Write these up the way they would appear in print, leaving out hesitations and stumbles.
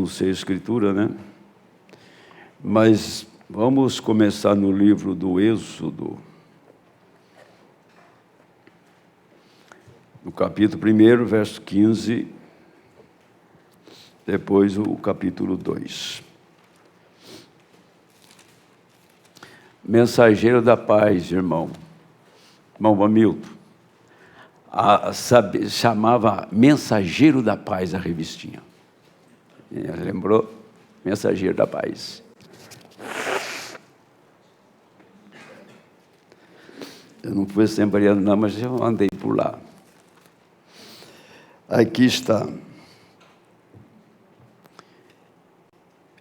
não sei a escritura, né? Mas vamos começar no livro do Êxodo, no capítulo 1, verso 15, depois o capítulo 2. Mensageiro da paz, irmão Hamilton. Chamava Mensageiro da Paz a revistinha. Lembrou? Mensageiro da Paz. Eu não fui assembleano não, mas eu andei por lá. Aqui está.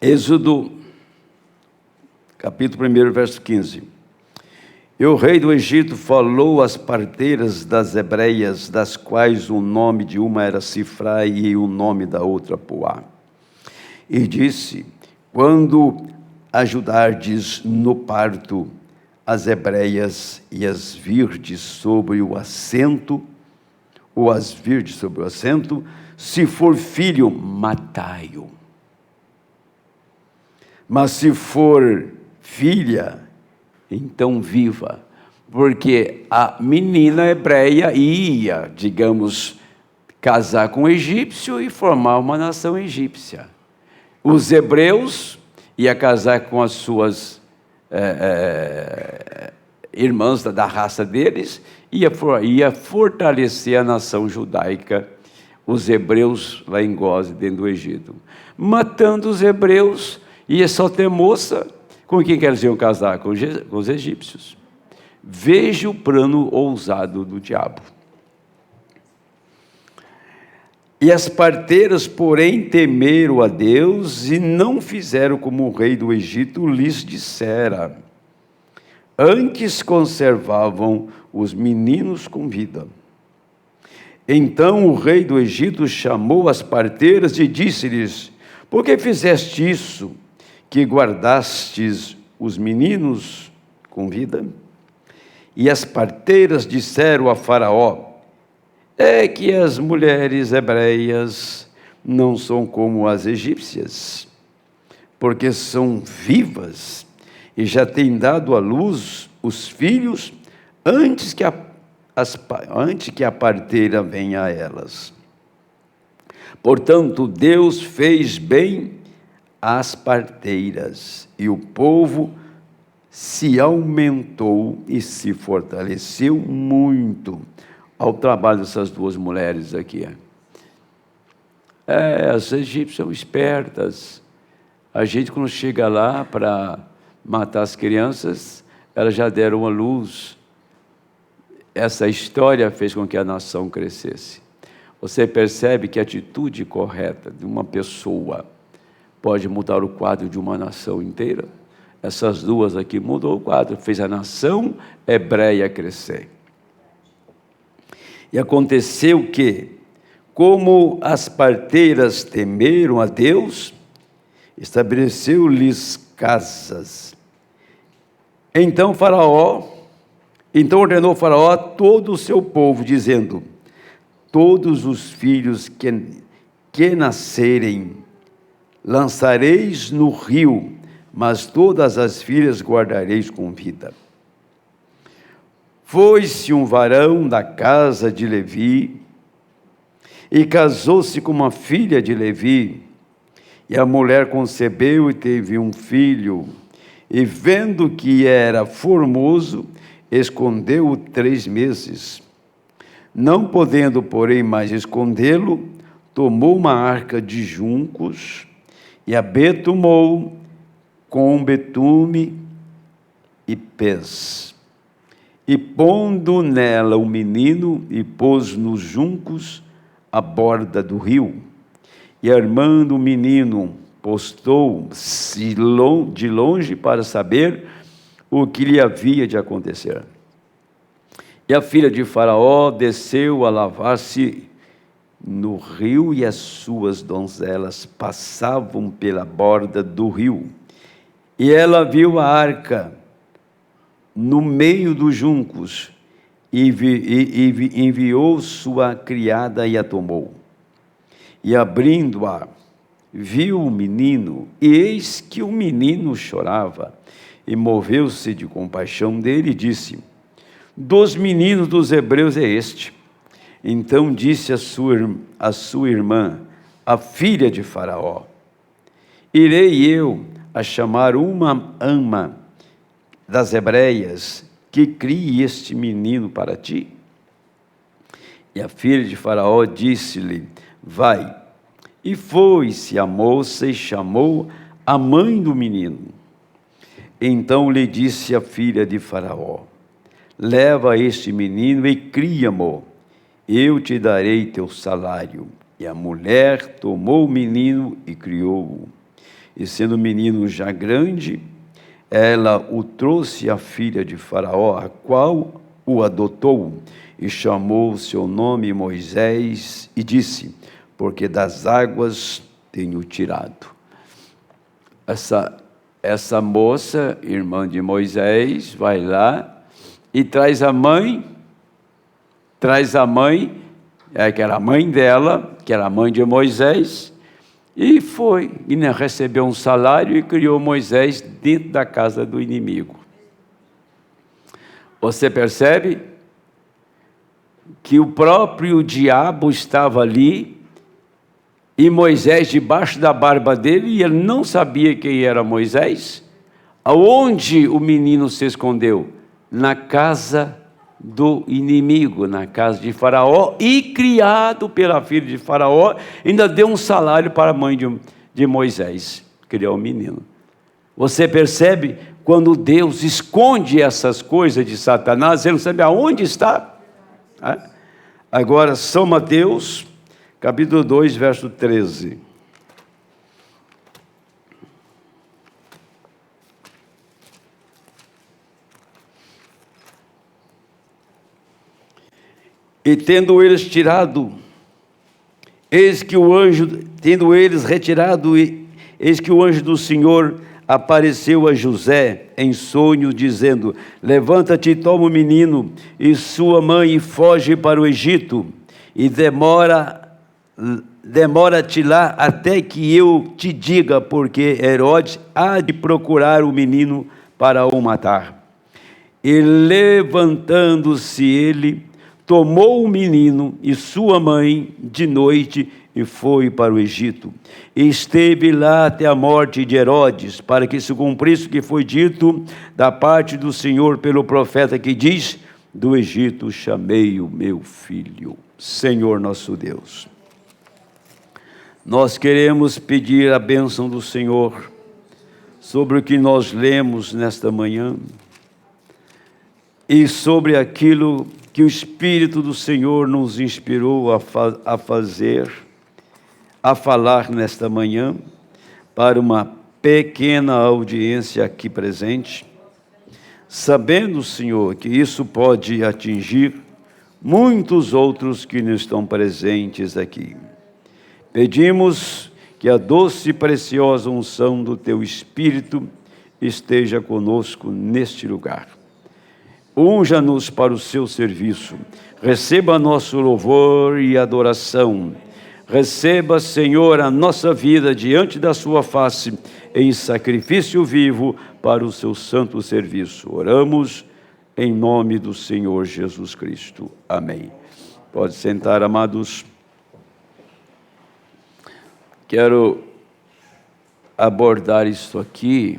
Êxodo, capítulo 1, verso 15. E o rei do Egito falou às parteiras das hebreias, das quais o nome de uma era Sifra e o nome da outra Puá. E disse: quando ajudardes no parto as hebreias e as virdes sobre o assento, ou as virdes sobre o assento, se for filho, matai-o. Mas se for filha, então viva. Porque a menina hebreia ia, digamos, casar com o egípcio e formar uma nação egípcia. Os hebreus iam casar com as suas irmãs da raça deles, ia fortalecer a nação judaica, os hebreus lá em Goze, dentro do Egito. Matando os hebreus, ia só ter moça. Com quem que eles iam casar? Com os egípcios. Veja o plano ousado do diabo. E as parteiras, porém, temeram a Deus e não fizeram como o rei do Egito lhes dissera. Antes conservavam os meninos com vida. Então o rei do Egito chamou as parteiras e disse-lhes: por que fizeste isso, que guardastes os meninos com vida? E as parteiras disseram a Faraó: é que as mulheres hebreias não são como as egípcias, porque são vivas e já têm dado à luz os filhos antes que a parteira venha a elas. Portanto, Deus fez bem às parteiras, e o povo se aumentou e se fortaleceu muito ao trabalho dessas duas mulheres aqui. As egípcias são espertas. A gente, quando chega lá para matar as crianças, elas já deram a luz. Essa história fez com que a nação crescesse. Você percebe que a atitude correta de uma pessoa pode mudar o quadro de uma nação inteira? Essas duas aqui mudou o quadro, fez a nação hebreia crescer. E aconteceu que, como as parteiras temeram a Deus, estabeleceu-lhes casas. Então ordenou Faraó a todo o seu povo, dizendo: todos os filhos que nascerem lançareis no rio, mas todas as filhas guardareis com vida. Foi-se um varão da casa de Levi, e casou-se com uma filha de Levi, e a mulher concebeu e teve um filho, e vendo que era formoso, escondeu-o 3 meses. Não podendo, porém, mais escondê-lo, tomou uma arca de juncos, e a betumou com betume e pés. E pondo nela o menino, e pôs nos juncos à borda do rio. E armando o menino, postou-se de longe para saber o que lhe havia de acontecer. E a filha de Faraó desceu a lavar-se no rio, e as suas donzelas passavam pela borda do rio. E ela viu a arca no meio dos juncos, e enviou sua criada e a tomou. E abrindo-a, viu o menino, e eis que o menino chorava, e moveu-se de compaixão dele e disse: dos meninos dos hebreus é este. Então disse a sua irmã, a filha de Faraó: irei eu a chamar uma ama das hebreias, que crie este menino para ti? E a filha de Faraó disse-lhe: vai. E foi-se a moça e chamou a mãe do menino. Então lhe disse a filha de Faraó: leva este menino e cria-mo, eu te darei teu salário. E a mulher tomou o menino e criou-o. E sendo o menino já grande, ela o trouxe à filha de Faraó, a qual o adotou, e chamou o seu nome Moisés, e disse: porque das águas tenho tirado. Essa moça, irmã de Moisés, vai lá e traz a mãe, que era a mãe dela, que era a mãe de Moisés, e foi, e recebeu um salário e criou Moisés dentro da casa do inimigo. Você percebe que o próprio diabo estava ali, e Moisés debaixo da barba dele, e ele não sabia quem era Moisés. Aonde o menino se escondeu? Na casa do inimigo, na casa de Faraó, e criado pela filha de Faraó, ainda deu um salário para a mãe de Moisés, criou o menino. Você percebe? Quando Deus esconde essas coisas de Satanás, ele não sabe aonde está. Agora, São Mateus, capítulo 2, verso 13. E tendo eles retirado, eis que o anjo do Senhor apareceu a José em sonho, dizendo: levanta-te e toma o menino e sua mãe e foge para o Egito, e demora-te lá até que eu te diga, porque Herodes há de procurar o menino para o matar. E levantando-se ele, tomou o menino e sua mãe de noite e foi para o Egito. E esteve lá até a morte de Herodes, para que se cumprisse o que foi dito da parte do Senhor pelo profeta, que diz: do Egito chamei o meu filho. Senhor nosso Deus, nós queremos pedir a bênção do Senhor sobre o que nós lemos nesta manhã e sobre aquilo que o Espírito do Senhor nos inspirou a falar nesta manhã, para uma pequena audiência aqui presente, sabendo, Senhor, que isso pode atingir muitos outros que não estão presentes aqui. Pedimos que a doce e preciosa unção do Teu Espírito esteja conosco neste lugar. Unja-nos para o seu serviço, receba nosso louvor e adoração. Receba, Senhor, a nossa vida diante da sua face, em sacrifício vivo para o seu santo serviço. Oramos em nome do Senhor Jesus Cristo. Amém. Pode sentar, amados. Quero abordar isso aqui.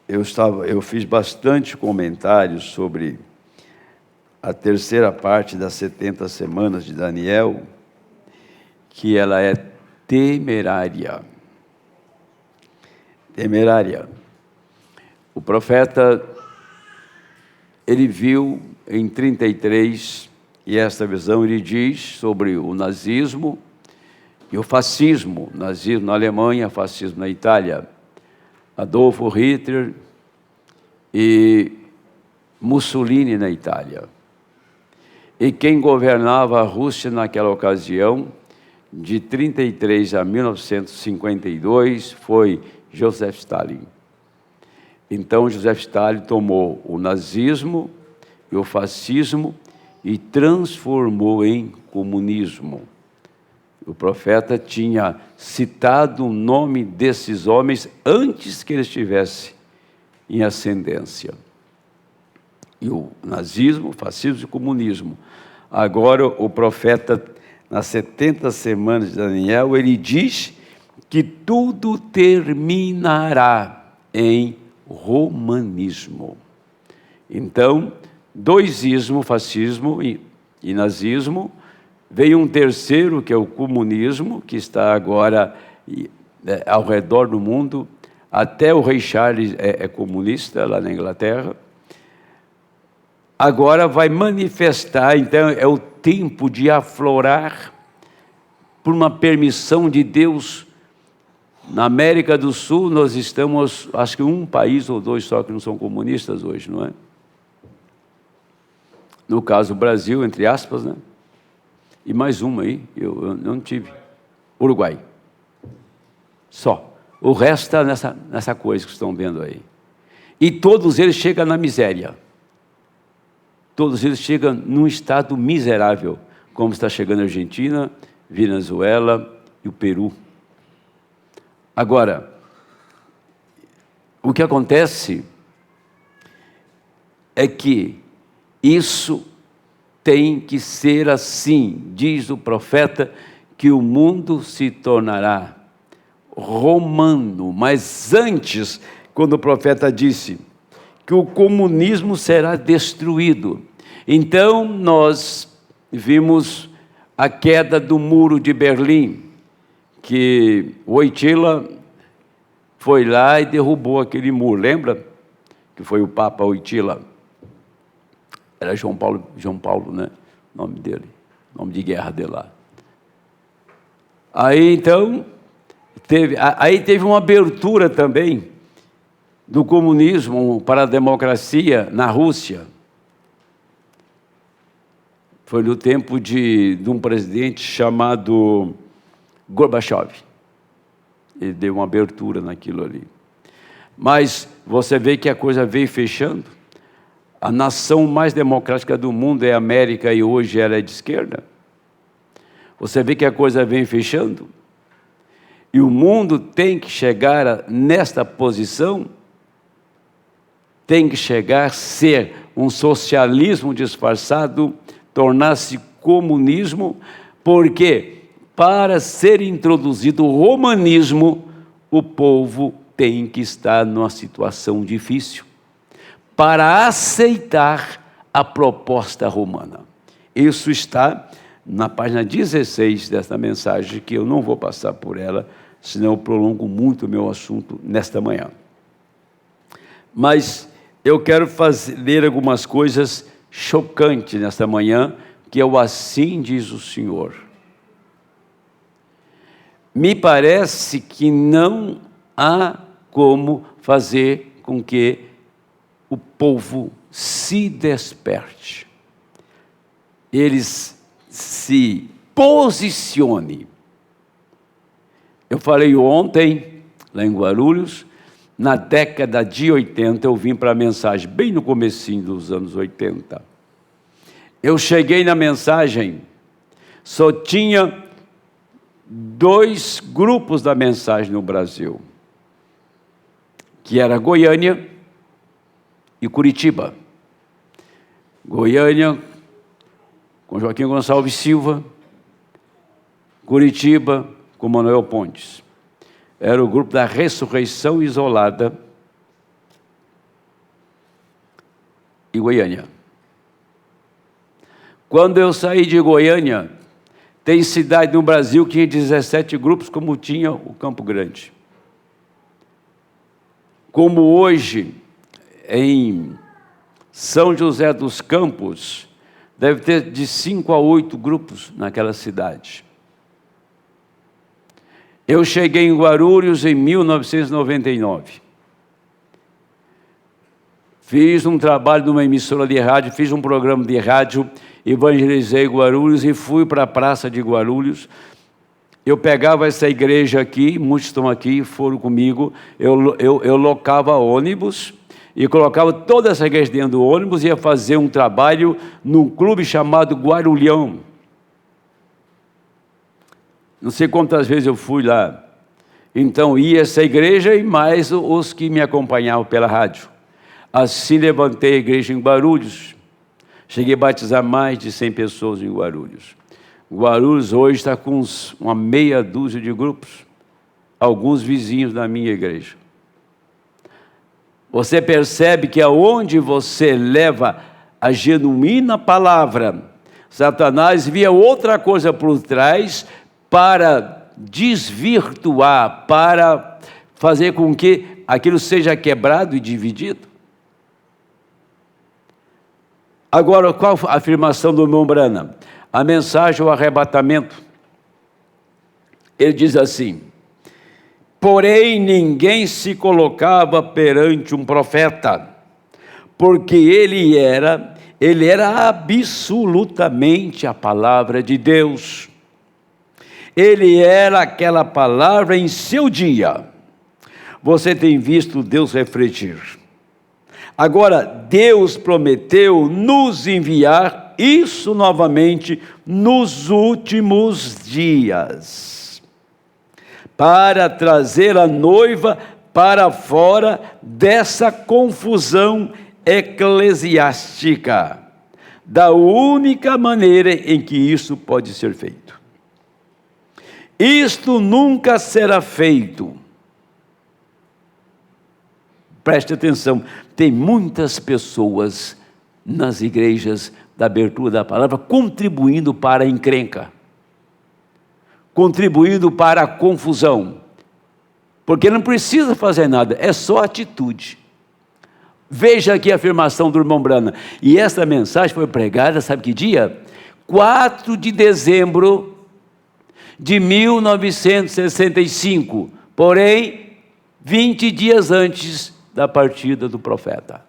Eu fiz bastante comentários sobre a terceira parte das 70 semanas de Daniel, que ela é temerária. Temerária. O profeta, ele viu em 33, e esta visão ele diz sobre o nazismo e o fascismo. Nazismo na Alemanha, fascismo na Itália. Adolfo Hitler e Mussolini na Itália. E quem governava a Rússia naquela ocasião, de 33 a 1952, foi Joseph Stalin. Então, Joseph Stalin tomou o nazismo e o fascismo e transformou em comunismo. O profeta tinha citado o nome desses homens antes que eles estivessem em ascendência. E o nazismo, o fascismo e o comunismo. Agora o profeta, nas 70 semanas de Daniel, ele diz que tudo terminará em romanismo. Então, dois ismos, fascismo e nazismo, veio um terceiro, que é o comunismo, que está agora ao redor do mundo. Até o rei Charles é comunista, lá na Inglaterra. Agora vai manifestar, então é o tempo de aflorar, por uma permissão de Deus. Na América do Sul, nós estamos, acho que um país ou dois só que não são comunistas hoje, não é? No caso, o Brasil, entre aspas, né? E mais uma aí, eu não tive. Uruguai. Só. O resto está nessa coisa que estão vendo aí. E todos eles chegam na miséria. Todos eles chegam num estado miserável, como está chegando a Argentina, Venezuela e o Peru. Agora, o que acontece é que isso tem que ser assim, diz o profeta, que o mundo se tornará romano. Mas antes, quando o profeta disse que o comunismo será destruído, então nós vimos a queda do muro de Berlim, que Wojtyła foi lá e derrubou aquele muro, lembra? Que foi o Papa Wojtyła. Era João Paulo, né? O nome dele, nome de guerra dele lá. Aí então, teve uma abertura também do comunismo para a democracia na Rússia. Foi no tempo de um presidente chamado Gorbachev. Ele deu uma abertura naquilo ali. Mas você vê que a coisa veio fechando. A nação mais democrática do mundo é a América e hoje ela é de esquerda. Você vê que a coisa vem fechando. E o mundo tem que chegar nesta posição, tem que chegar a ser um socialismo disfarçado, tornar-se comunismo, porque para ser introduzido o romanismo, o povo tem que estar numa situação difícil para aceitar a proposta romana. Isso está na página 16 desta mensagem, que eu não vou passar por ela, senão eu prolongo muito o meu assunto nesta manhã. Mas eu quero ler algumas coisas chocantes nesta manhã, que é o assim diz o Senhor. Me parece que não há como fazer com que o povo se desperte, eles se posicione. Eu falei ontem, lá em Guarulhos, na década de 80, eu vim para a mensagem, bem no comecinho dos anos 80. Eu cheguei na mensagem, só tinha 2 grupos da mensagem no Brasil, que era Goiânia e Curitiba. Goiânia, com Joaquim Gonçalves Silva, Curitiba, com Manuel Pontes. Era o grupo da ressurreição isolada e Goiânia. Quando eu saí de Goiânia, tem cidade no Brasil que tinha 17 grupos, como tinha o Campo Grande. Como hoje, em São José dos Campos, deve ter de 5 a 8 grupos naquela cidade. Eu cheguei em Guarulhos em 1999. Fiz um trabalho numa emissora de rádio, fiz um programa de rádio, evangelizei Guarulhos e fui para a praça de Guarulhos. Eu pegava essa igreja aqui, muitos estão aqui, foram comigo, eu locava ônibus e colocava toda essa igreja dentro do ônibus e ia fazer um trabalho num clube chamado Guarulhão. Não sei quantas vezes eu fui lá. Então ia essa igreja e mais os que me acompanhavam pela rádio. Assim levantei a igreja em Guarulhos. Cheguei a batizar mais de 100 pessoas em Guarulhos. Guarulhos hoje está com uma meia dúzia de grupos. Alguns vizinhos da minha igreja. Você percebe que aonde você leva a genuína palavra, Satanás via outra coisa por trás para desvirtuar, para fazer com que aquilo seja quebrado e dividido. Agora, qual a afirmação do irmão Branham? A mensagem, o arrebatamento. Ele diz assim: porém ninguém se colocava perante um profeta, porque ele era absolutamente a palavra de Deus. Ele era aquela palavra em seu dia. Você tem visto Deus refletir. Agora, Deus prometeu nos enviar isso novamente nos últimos dias, para trazer a noiva para fora dessa confusão eclesiástica, da única maneira em que isso pode ser feito. Isto nunca será feito. Preste atenção, tem muitas pessoas nas igrejas da abertura da palavra contribuindo para a encrenca, contribuindo para a confusão, porque não precisa fazer nada, é só atitude. Veja aqui a afirmação do irmão Branham, e essa mensagem foi pregada, sabe que dia? 4 de dezembro de 1965, porém, 20 dias antes da partida do profeta.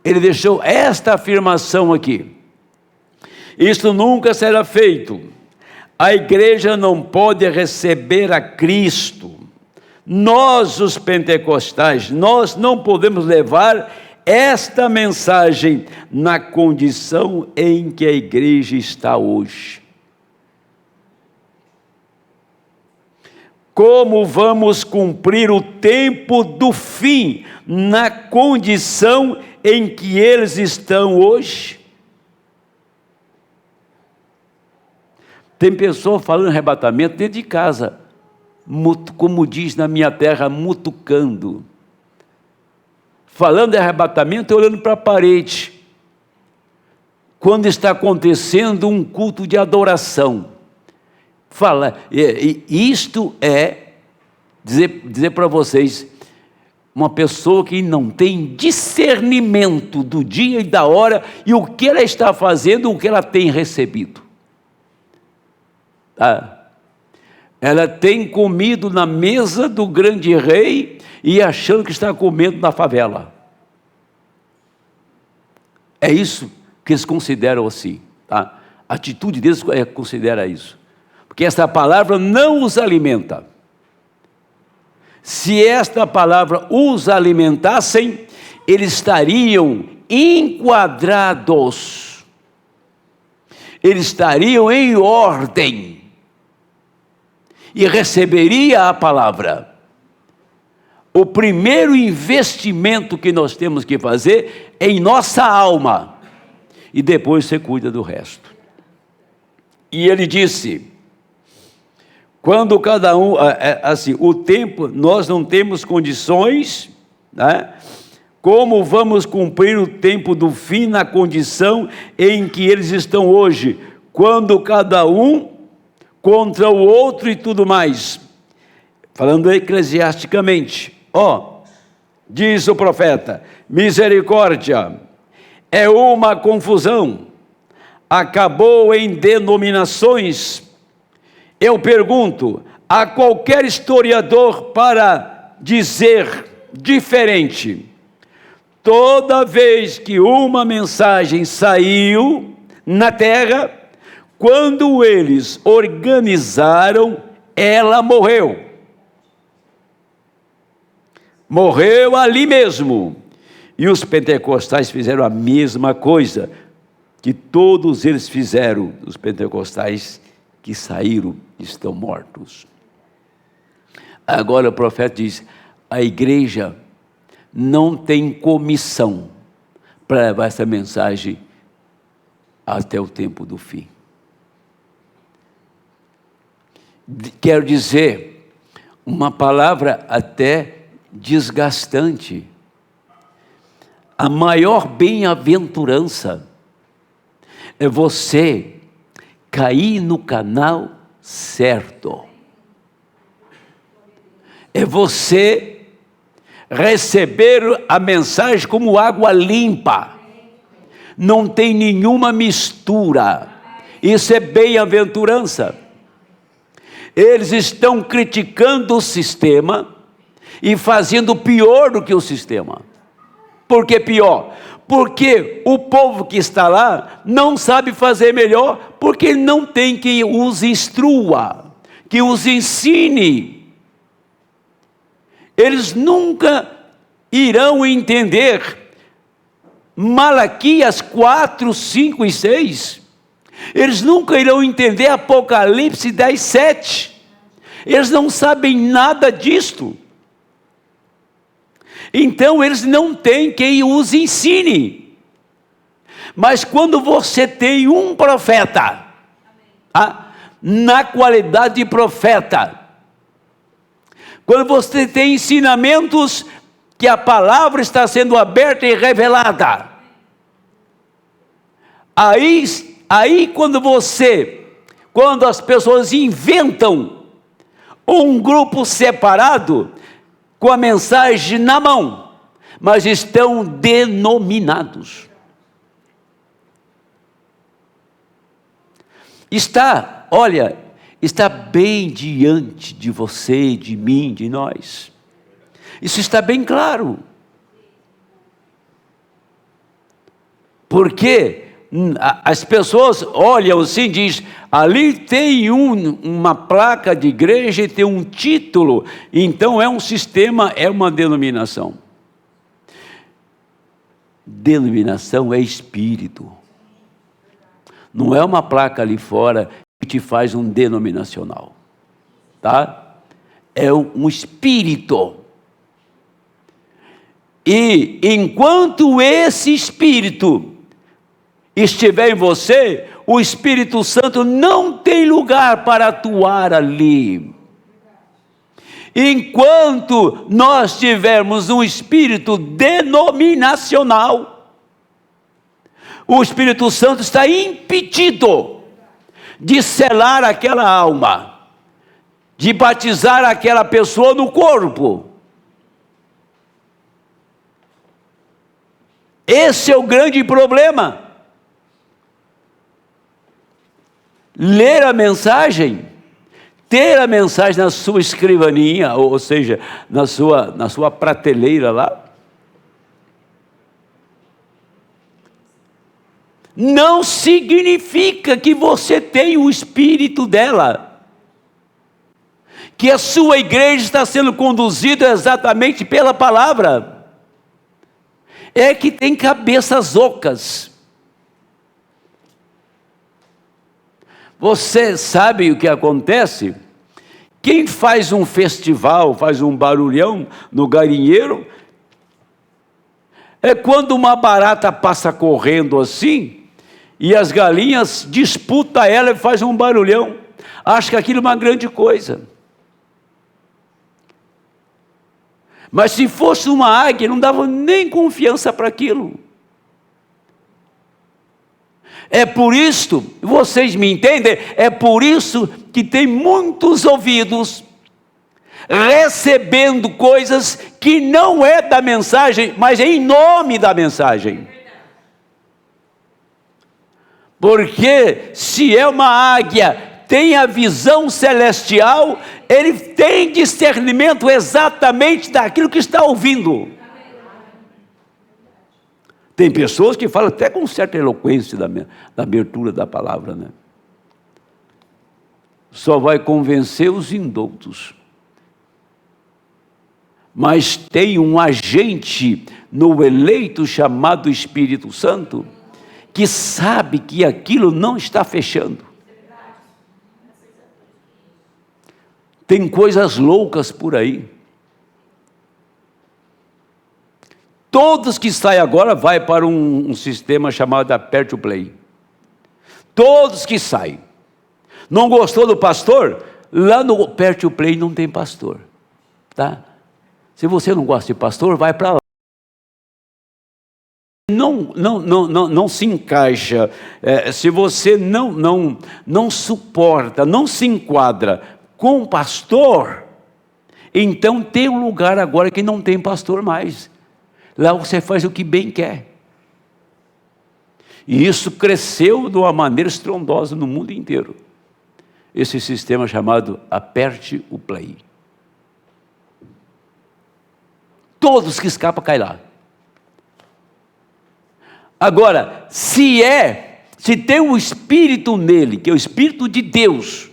Ele deixou esta afirmação aqui: isto nunca será feito. A igreja não pode receber a Cristo. Nós, os pentecostais, nós não podemos levar esta mensagem na condição em que a igreja está hoje. Como vamos cumprir o tempo do fim na condição em que eles estão hoje? Tem pessoa falando em arrebatamento dentro de casa, como diz na minha terra, mutucando. Falando de arrebatamento, olhando para a parede, quando está acontecendo um culto de adoração. Isto é, dizer para vocês, uma pessoa que não tem discernimento do dia e da hora, e o que ela está fazendo, o que ela tem recebido. Ela tem comido na mesa do grande rei, e achando que está comendo na favela. É isso que eles consideram assim, tá? A atitude deles considera isso. Porque essa palavra não os alimenta. Se esta palavra os alimentassem, eles estariam enquadrados, eles estariam em ordem, e receberia a palavra. O primeiro investimento que nós temos que fazer é em nossa alma, e depois você cuida do resto. E ele disse: quando cada um, assim, o tempo, nós não temos condições, né? Como vamos cumprir o tempo do fim na condição em que eles estão hoje, quando cada um contra o outro e tudo mais? Falando eclesiasticamente, diz o profeta: misericórdia é uma confusão, acabou em denominações. Eu pergunto a qualquer historiador para dizer diferente. Toda vez que uma mensagem saiu na terra, quando eles organizaram, ela morreu. Morreu ali mesmo. E os pentecostais fizeram a mesma coisa que todos eles fizeram, os pentecostais que saíram estão mortos. Agora o profeta diz: a igreja não tem comissão para levar essa mensagem até o tempo do fim. Quero dizer, uma palavra até desgastante. A maior bem-aventurança é você cair no canal certo. É você receber a mensagem como água limpa. Não tem nenhuma mistura. Isso é bem-aventurança. Eles estão criticando o sistema e fazendo pior do que o sistema. Por que pior? Porque o povo que está lá não sabe fazer melhor, porque não tem quem os instrua, que os ensine. Eles nunca irão entender Malaquias 4, 5 e 6. Eles nunca irão entender Apocalipse 10, 7. Eles não sabem nada disto. Então eles não têm quem os ensine. Mas quando você tem um profeta, na qualidade de profeta, quando você tem ensinamentos que a palavra está sendo aberta e revelada, aí quando as pessoas inventam um grupo separado, com a mensagem na mão, mas estão denominados. Está bem diante de você, de mim, de nós. Isso está bem claro. Porque as pessoas olham assim e dizem: ali tem uma placa de igreja e tem um título, então é um sistema, é uma denominação. Denominação é espírito. Não é uma placa ali fora que te faz um denominacional, tá? É um espírito. E enquanto esse espírito estiver em você, o Espírito Santo não tem lugar para atuar ali. Enquanto nós tivermos um espírito denominacional, o Espírito Santo está impedido de selar aquela alma, de batizar aquela pessoa no corpo. Esse é o grande problema. Ler a mensagem, ter a mensagem na sua escrivaninha, ou seja, na sua prateleira lá, não significa que você tem o espírito dela, que a sua igreja está sendo conduzida exatamente pela palavra. É que tem cabeças ocas. Você sabe o que acontece? Quem faz um festival, faz um barulhão no galinheiro, é quando uma barata passa correndo assim, e as galinhas disputam ela e fazem um barulhão. Acho que aquilo é uma grande coisa. Mas se fosse uma águia, não dava nem confiança para aquilo. É por isso, vocês me entendem? É por isso que tem muitos ouvidos recebendo coisas que não é da mensagem, mas é em nome da mensagem. Porque se é uma águia, tem a visão celestial, ele tem discernimento exatamente daquilo que está ouvindo. Tem pessoas que falam até com certa eloquência da abertura da palavra, né? Só vai convencer os indoutos. Mas tem um agente no eleito chamado Espírito Santo, que sabe que aquilo não está fechando. Tem coisas loucas por aí. Todos que saem agora vai para um sistema chamado Aperte o Play. Todos que saem. Não gostou do pastor? Lá no Aperte o Play não tem pastor. Tá? Se você não gosta de pastor, vai para lá. Não se encaixa. Se você não suporta, não se enquadra com pastor, então tem um lugar agora que não tem pastor mais. Lá você faz o que bem quer. E isso cresceu de uma maneira estrondosa no mundo inteiro. Esse sistema chamado Aperte o Play. Todos que escapam caem lá. Agora, se tem um Espírito nele, que é o Espírito de Deus,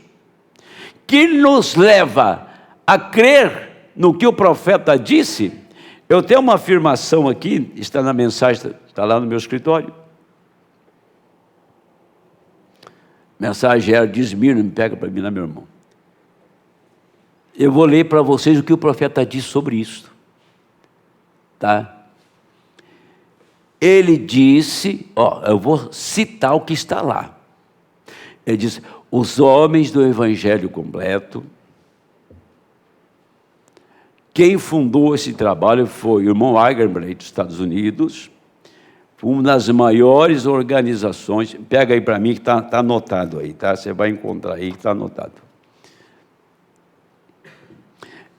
que nos leva a crer no que o profeta disse, eu tenho uma afirmação aqui, está na mensagem, está lá no meu escritório. Mensagem era de Esmirna, me pega para mim, né, meu irmão? Eu vou ler para vocês o que o profeta disse sobre isso. Tá? Ele disse, eu vou citar o que está lá. Ele disse, os homens do Evangelho completo, quem fundou esse trabalho foi o irmão Eigenbreit dos Estados Unidos, uma das maiores organizações, pega aí para mim que está anotado aí, tá? Você vai encontrar aí que está anotado.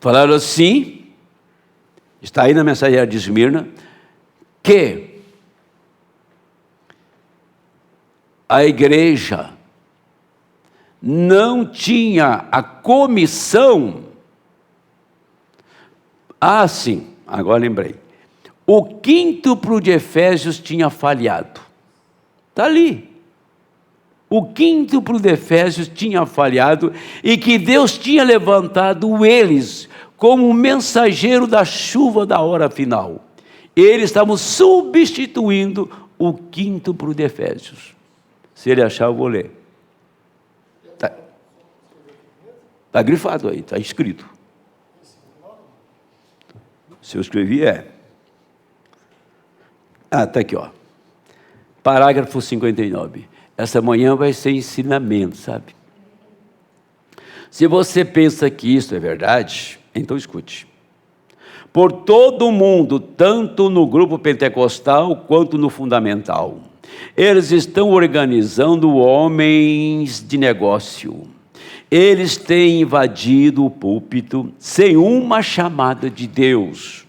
Falaram assim, está aí na mensagem de Esmirna, que a igreja não tinha a comissão. Sim, agora lembrei. O quíntuplo de Efésios tinha falhado. Está ali. O quíntuplo de Efésios tinha falhado e que Deus tinha levantado eles como mensageiro da chuva da hora final. Eles estavam substituindo o quíntuplo de Efésios. Se ele achar, eu vou ler. Está grifado aí, está escrito. Se eu escrevi, está aqui, parágrafo 59. Essa manhã vai ser ensinamento, sabe? Se você pensa que isso é verdade, então escute. Por todo o mundo, tanto no grupo pentecostal quanto no fundamental, eles estão organizando homens de negócio. Eles têm invadido o púlpito sem uma chamada de Deus.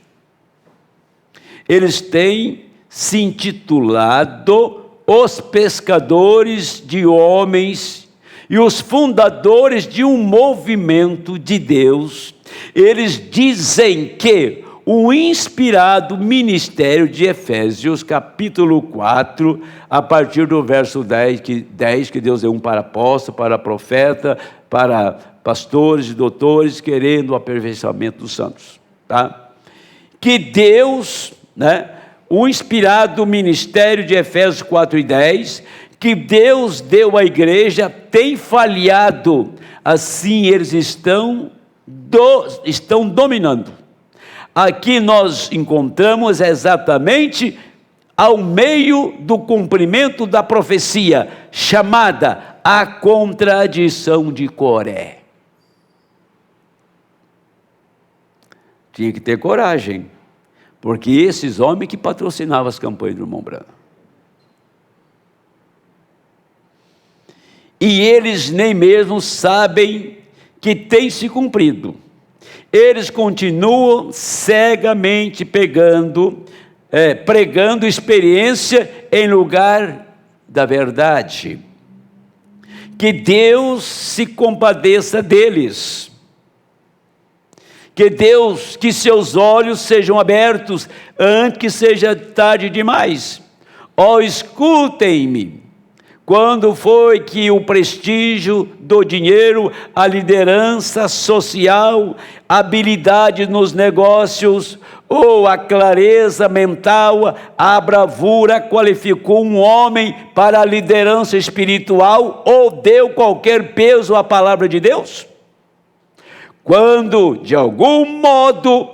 Eles têm se intitulado os pescadores de homens e os fundadores de um movimento de Deus. Eles dizem que o inspirado ministério de Efésios, capítulo 4, a partir do verso 10, que Deus é um para apóstolo, para profeta, para pastores e doutores, querendo o aperfeiçoamento dos santos. Tá? Que Deus, o inspirado ministério de Efésios 4 e 10, que Deus deu à igreja, tem falhado. Assim eles estão dominando. Aqui nós encontramos exatamente ao meio do cumprimento da profecia, chamada a contradição de Coré. Tinha que ter coragem, porque esses homens que patrocinavam as campanhas do irmão Branham. E eles nem mesmo sabem que tem se cumprido. Eles continuam cegamente pregando experiência em lugar da verdade. Que Deus se compadeça deles. Que seus olhos sejam abertos antes que seja tarde demais. Escutem-me. Quando foi que o prestígio do dinheiro, a liderança social, a habilidade nos negócios, ou a clareza mental, a bravura qualificou um homem para a liderança espiritual ou deu qualquer peso à palavra de Deus? quando, de algum modo,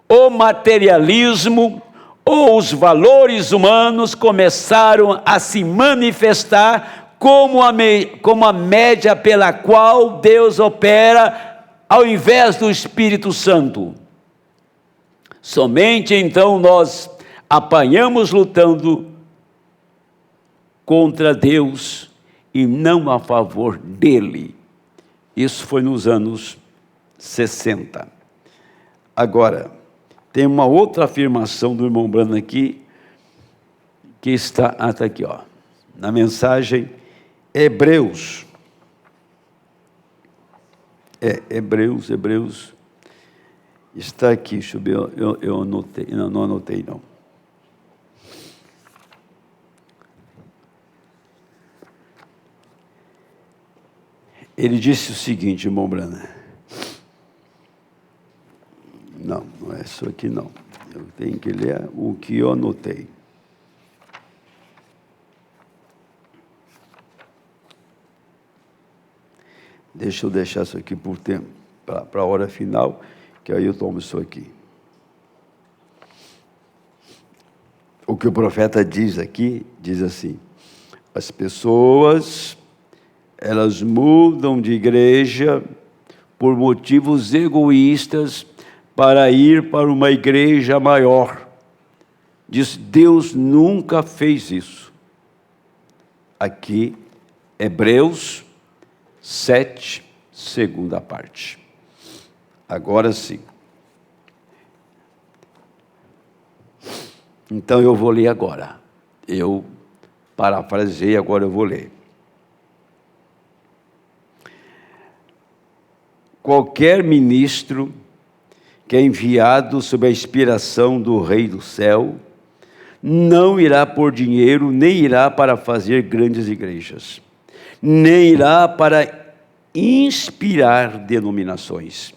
o materialismo ou os valores humanos começaram a se manifestar como a média pela qual Deus opera ao invés do Espírito Santo. Somente então nós apanhamos lutando contra Deus e não a favor dele. Isso foi nos anos 60. Agora, tem uma outra afirmação do irmão Branham aqui, que está aqui, ó, na mensagem Hebreus. Hebreus. Está aqui, deixa eu ver, eu anotei, não anotei não. Ele disse o seguinte, irmão Branham. Não é isso aqui não. Eu tenho que ler o que eu anotei. Deixa eu deixar isso aqui por tempo, para a hora final, que aí eu tomo isso aqui. O que o profeta diz aqui, diz assim: as pessoas, elas mudam de igreja por motivos egoístas para ir para uma igreja maior. Diz, Deus nunca fez isso. Aqui, Hebreus 7, segunda parte. Agora sim. Então eu vou ler agora. Eu parafraseei, agora eu vou ler. Qualquer ministro que é enviado sob a inspiração do Rei do Céu não irá por dinheiro, nem irá para fazer grandes igrejas, nem irá para inspirar denominações.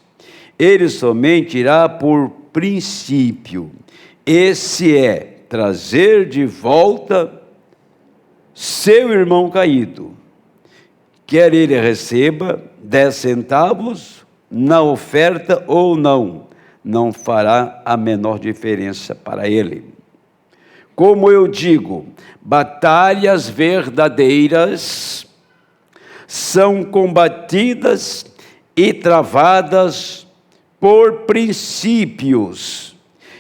Ele somente irá por princípio. Esse é trazer de volta seu irmão caído. Quer ele receba 10 centavos na oferta ou não fará a menor diferença para ele. Como eu digo, batalhas verdadeiras são combatidas e travadas por princípios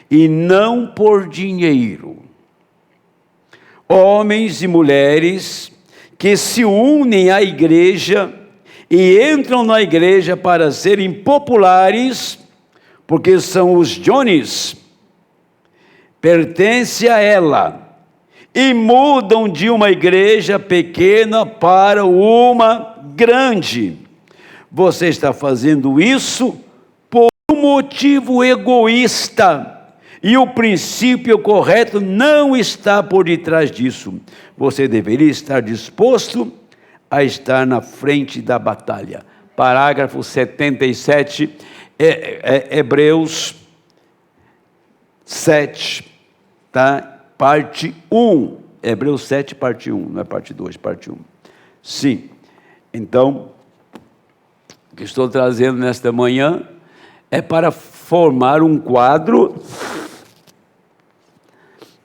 e não por dinheiro. Homens e mulheres que se unem à igreja e entram na igreja para serem populares, porque são os Johnnies, pertencem a ela, e mudam de uma igreja pequena para uma grande. Você está fazendo isso por um motivo egoísta, e o princípio correto não está por detrás disso. Você deveria estar disposto a estar na frente da batalha. Parágrafo 77, Hebreus 7, tá? Parte 1. Hebreus 7, parte 1, não é parte 2, parte 1. Sim. Então, o que estou trazendo nesta manhã é para formar um quadro,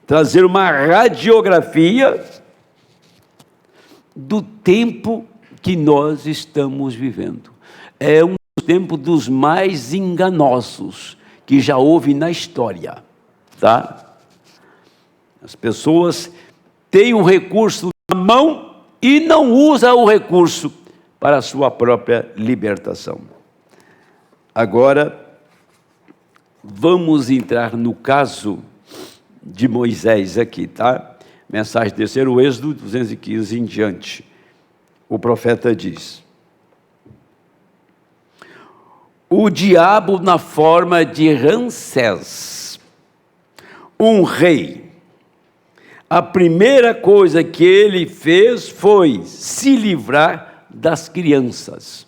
trazer uma radiografia do tempo que nós estamos vivendo. É um tempo dos mais enganosos que já houve na história, tá? As pessoas têm um recurso na mão e não usam o recurso para a sua própria libertação. Agora, vamos entrar no caso de Moisés aqui, tá? Mensagem terceiro, Êxodo 215 em diante. O profeta diz: o diabo na forma de Ramsés, um rei, a primeira coisa que ele fez foi se livrar das crianças.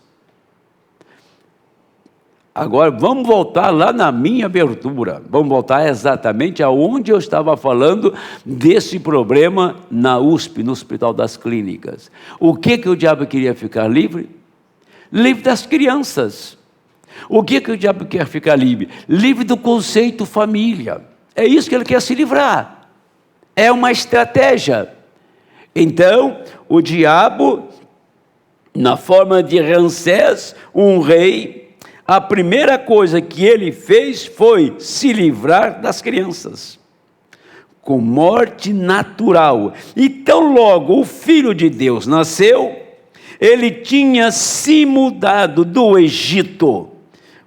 Agora, vamos voltar lá na minha abertura, vamos voltar exatamente aonde eu estava falando desse problema na USP, no Hospital das Clínicas. O que o diabo queria ficar livre? Livre das crianças. O que o diabo quer ficar livre? Livre do conceito família. É isso que ele quer se livrar. É uma estratégia. Então, o diabo, na forma de Ramsés, um rei, a primeira coisa que ele fez foi se livrar das crianças, com morte natural. Então, logo o Filho de Deus nasceu, ele tinha se mudado do Egito,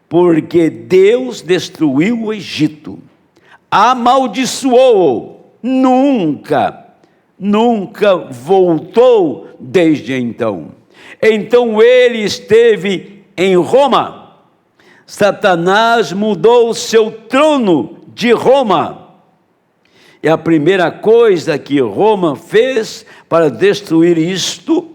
porque Deus destruiu o Egito, amaldiçoou-o, nunca voltou desde então. Então ele esteve em Roma. Satanás mudou o seu trono de Roma. E a primeira coisa que Roma fez para destruir isto,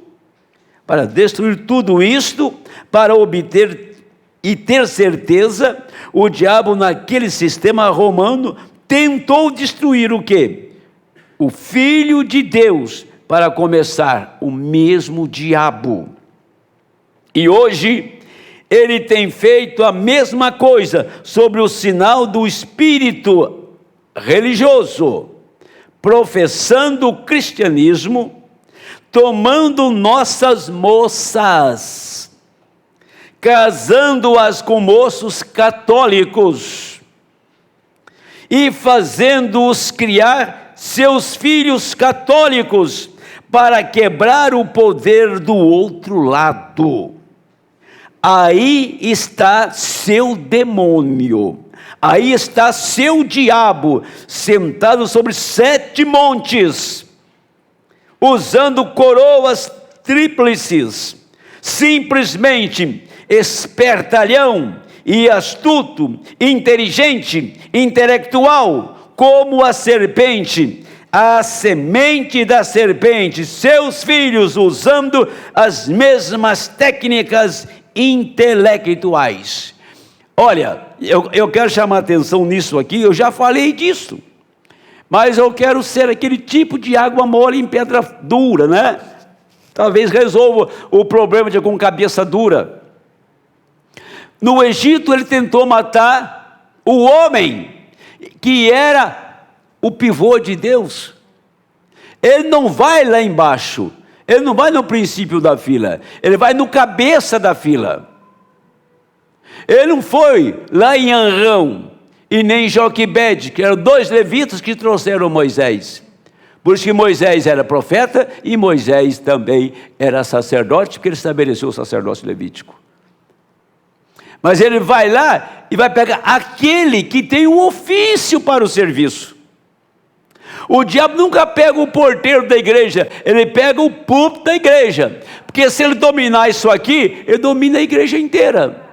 para destruir tudo isto, para obter e ter certeza, o diabo naquele sistema romano tentou destruir o quê? O Filho de Deus, para começar, o mesmo diabo. E hoje, ele tem feito a mesma coisa sobre o sinal do espírito religioso, professando o cristianismo, tomando nossas moças, casando-as com moços católicos e fazendo-os criar seus filhos católicos para quebrar o poder do outro lado. Aí está seu demônio, aí está seu diabo, sentado sobre 7 montes, usando coroas tríplices, simplesmente espertalhão e astuto, inteligente, intelectual, como a serpente, a semente da serpente, seus filhos usando as mesmas técnicas intelectuais. Olha, eu quero chamar a atenção nisso aqui, eu já falei disso, mas eu quero ser aquele tipo de água mole em pedra dura, né? Talvez resolva o problema de com cabeça dura. No Egito ele tentou matar o homem, que era o pivô de Deus. Ele não vai lá embaixo, ele não vai no princípio da fila, ele vai no cabeça da fila. Ele não foi lá em Arão e nem em Joquebede, que eram 2 levitas que trouxeram Moisés. Por isso que Moisés era profeta e Moisés também era sacerdote, porque ele estabeleceu o sacerdócio levítico. Mas ele vai lá e vai pegar aquele que tem um ofício para o serviço. O diabo nunca pega o porteiro da igreja, ele pega o púlpito da igreja, porque se ele dominar isso aqui, ele domina a igreja inteira.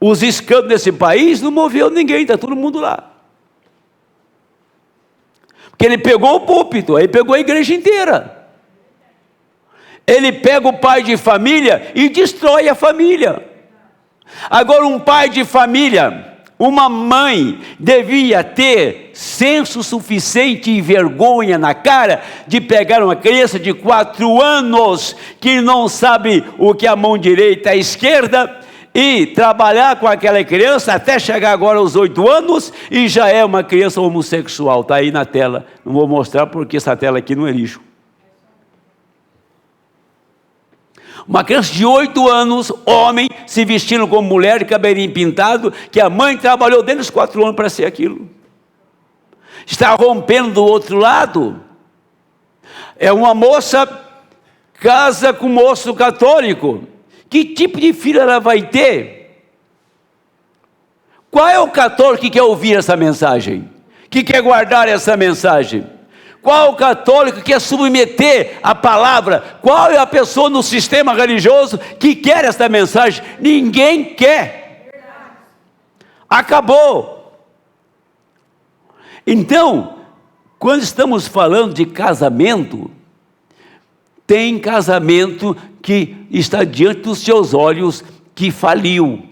Os escândalos desse país não moveu ninguém, está todo mundo lá. Porque ele pegou o púlpito, aí pegou a igreja inteira. Ele pega o pai de família e destrói a família. Agora, um pai de família, uma mãe, devia ter senso suficiente e vergonha na cara de pegar uma criança de 4 anos, que não sabe o que é a mão direita e a esquerda, e trabalhar com aquela criança até chegar agora aos 8 anos, e já é uma criança homossexual. Está aí na tela, não vou mostrar porque essa tela aqui não é lixo. Uma criança de 8 anos, homem, se vestindo como mulher, de cabelinho pintado, que a mãe trabalhou desde os 4 anos para ser aquilo. Está rompendo do outro lado. É uma moça, casa com um moço católico. Que tipo de filho ela vai ter? Qual é o católico que quer ouvir essa mensagem? Que quer guardar essa mensagem? Qual o católico que quer submeter a palavra? Qual é a pessoa no sistema religioso que quer esta mensagem? Ninguém quer. Acabou. Então, quando estamos falando de casamento, tem casamento que está diante dos seus olhos que faliu,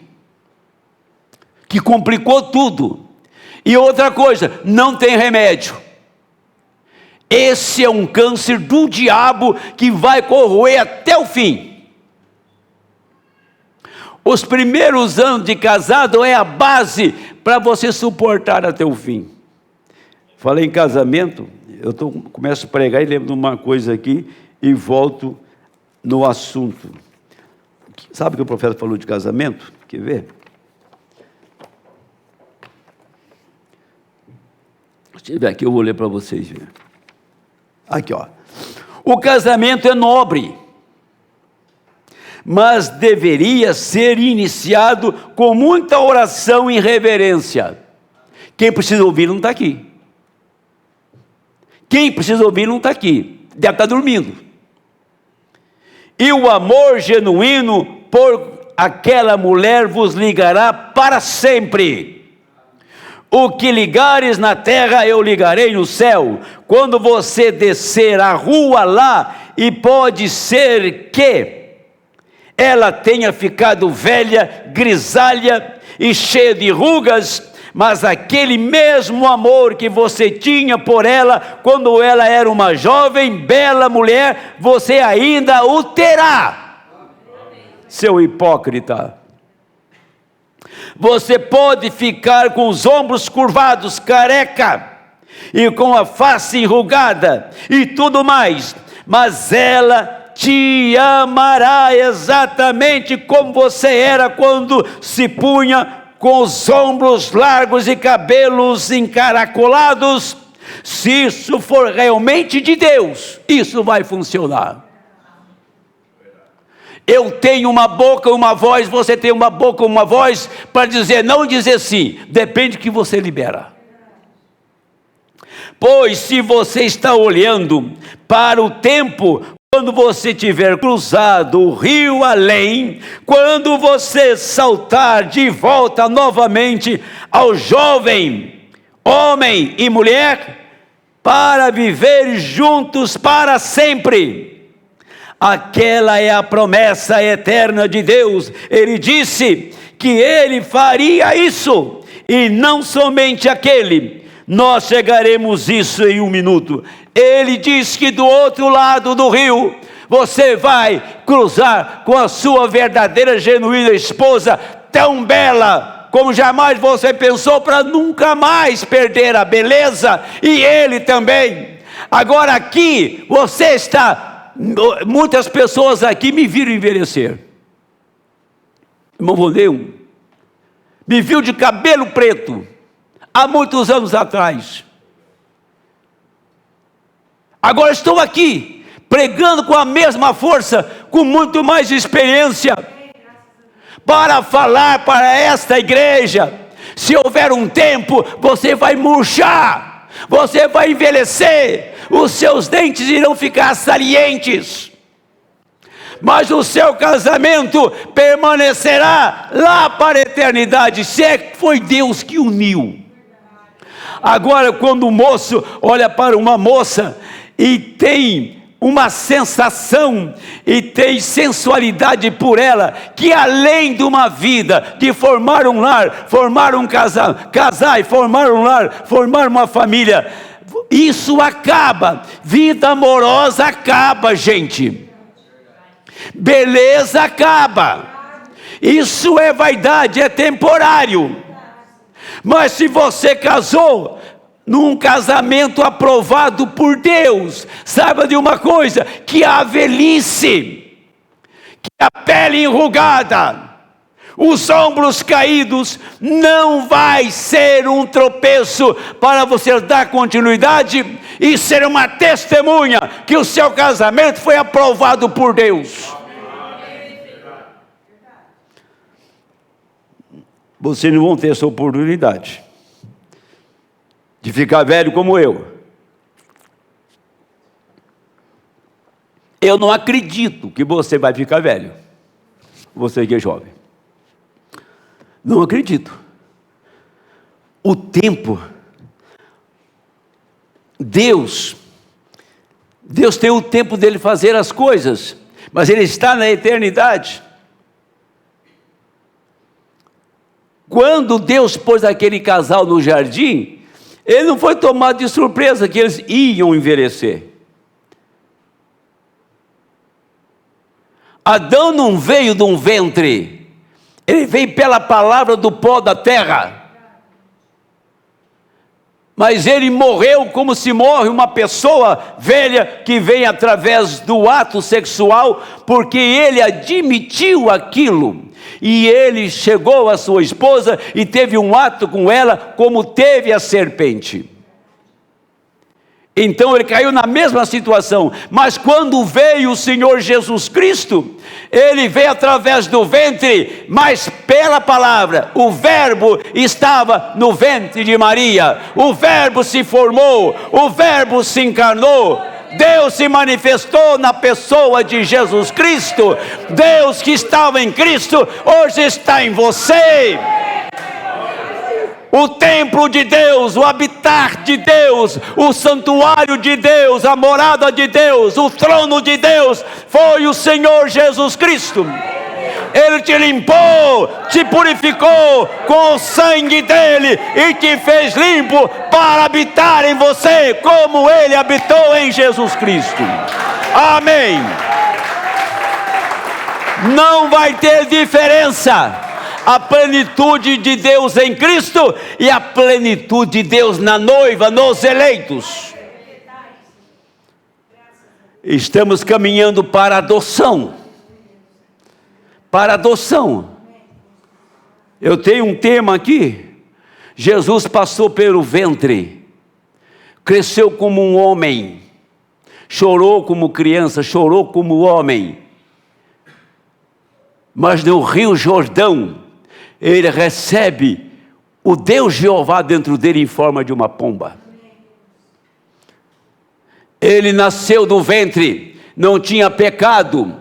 que complicou tudo. E outra coisa, não tem remédio. Esse é um câncer do diabo que vai corroer até o fim. Os primeiros anos de casado é a base para você suportar até o fim. Falei em casamento, começo a pregar e lembro de uma coisa aqui e volto no assunto. Sabe o que o profeta falou de casamento? Quer ver? Se tiver aqui, eu vou ler para vocês verem. Aqui, ó. O casamento é nobre, mas deveria ser iniciado com muita oração e reverência. Quem precisa ouvir não está aqui. Quem precisa ouvir não está aqui. Deve estar dormindo. E o amor genuíno por aquela mulher vos ligará para sempre. O que ligares na terra, eu ligarei no céu. Quando você descer a rua lá, e pode ser que ela tenha ficado velha, grisalha e cheia de rugas, mas aquele mesmo amor que você tinha por ela, quando ela era uma jovem, bela mulher, você ainda o terá. Seu hipócrita. Você pode ficar com os ombros curvados, careca, e com a face enrugada, e tudo mais, mas ela te amará exatamente como você era quando se punha com os ombros largos e cabelos encaracolados. Se isso for realmente de Deus, isso vai funcionar. Eu tenho uma boca e uma voz, você tem uma boca e uma voz, para dizer não e dizer sim, depende do que você libera. Pois se você está olhando para o tempo, quando você tiver cruzado o rio além, quando você saltar de volta novamente ao jovem, homem e mulher, para viver juntos para sempre. Aquela é a promessa eterna de Deus. Ele disse que Ele faria isso, e não somente aquele. Nós chegaremos isso em um minuto. Ele diz que do outro lado do rio, você vai cruzar com a sua verdadeira, genuína esposa, tão bela como jamais você pensou, para nunca mais perder a beleza, e ele também. Agora aqui, você está, muitas pessoas aqui me viram envelhecer. Irmão Voneu, me viu de cabelo preto, há muitos anos atrás. Agora estou aqui, pregando com a mesma força, com muito mais experiência, para falar para esta igreja. Se houver um tempo, você vai murchar, você vai envelhecer, os seus dentes irão ficar salientes, mas o seu casamento permanecerá lá para a eternidade, se é que foi Deus que uniu. Agora, quando o moço olha para uma moça e tem uma sensação e tem sensualidade por ela, que além de uma vida de formar um lar, formar um casar e formar um lar, formar uma família, isso acaba, vida amorosa acaba, gente, beleza acaba, isso é vaidade, é temporário. Mas se você casou num casamento aprovado por Deus, saiba de uma coisa, que a velhice, que a pele enrugada, os ombros caídos, não vai ser um tropeço para você dar continuidade e ser uma testemunha que o seu casamento foi aprovado por Deus. Vocês não vão ter essa oportunidade de ficar velho como eu. Eu não acredito que você vai ficar velho, você que é jovem. Não acredito. O tempo, Deus tem o tempo dele fazer as coisas, mas ele está na eternidade. Quando Deus pôs aquele casal no jardim, ele não foi tomado de surpresa que eles iam envelhecer. Adão não veio de um ventre Ele veio pela palavra do pó da terra. Mas ele morreu como se morre uma pessoa velha que vem através do ato sexual, porque ele admitiu aquilo. E ele chegou à sua esposa e teve um ato com ela, como teve a serpente. Então ele caiu na mesma situação. Mas quando veio o Senhor Jesus Cristo, ele veio através do ventre, mas pela palavra. O verbo estava no ventre de Maria. O verbo se formou, o verbo se encarnou. Deus se manifestou na pessoa de Jesus Cristo. Deus que estava em Cristo, hoje está em você. O templo de Deus, o habitar de Deus, o santuário de Deus, a morada de Deus, o trono de Deus, foi o Senhor Jesus Cristo. Ele te limpou, te purificou com o sangue dele e te fez limpo para habitar em você, como ele habitou em Jesus Cristo. Amém. Não vai ter diferença. A plenitude de Deus em Cristo e a plenitude de Deus na noiva, nos eleitos. Estamos caminhando para a adoção. Para a adoção. Eu tenho um tema aqui. Jesus passou pelo ventre, cresceu como um homem, chorou como criança, chorou como homem. Mas no Rio Jordão, ele recebe o Deus Jeová dentro dele em forma de uma pomba. Ele nasceu do ventre, não tinha pecado,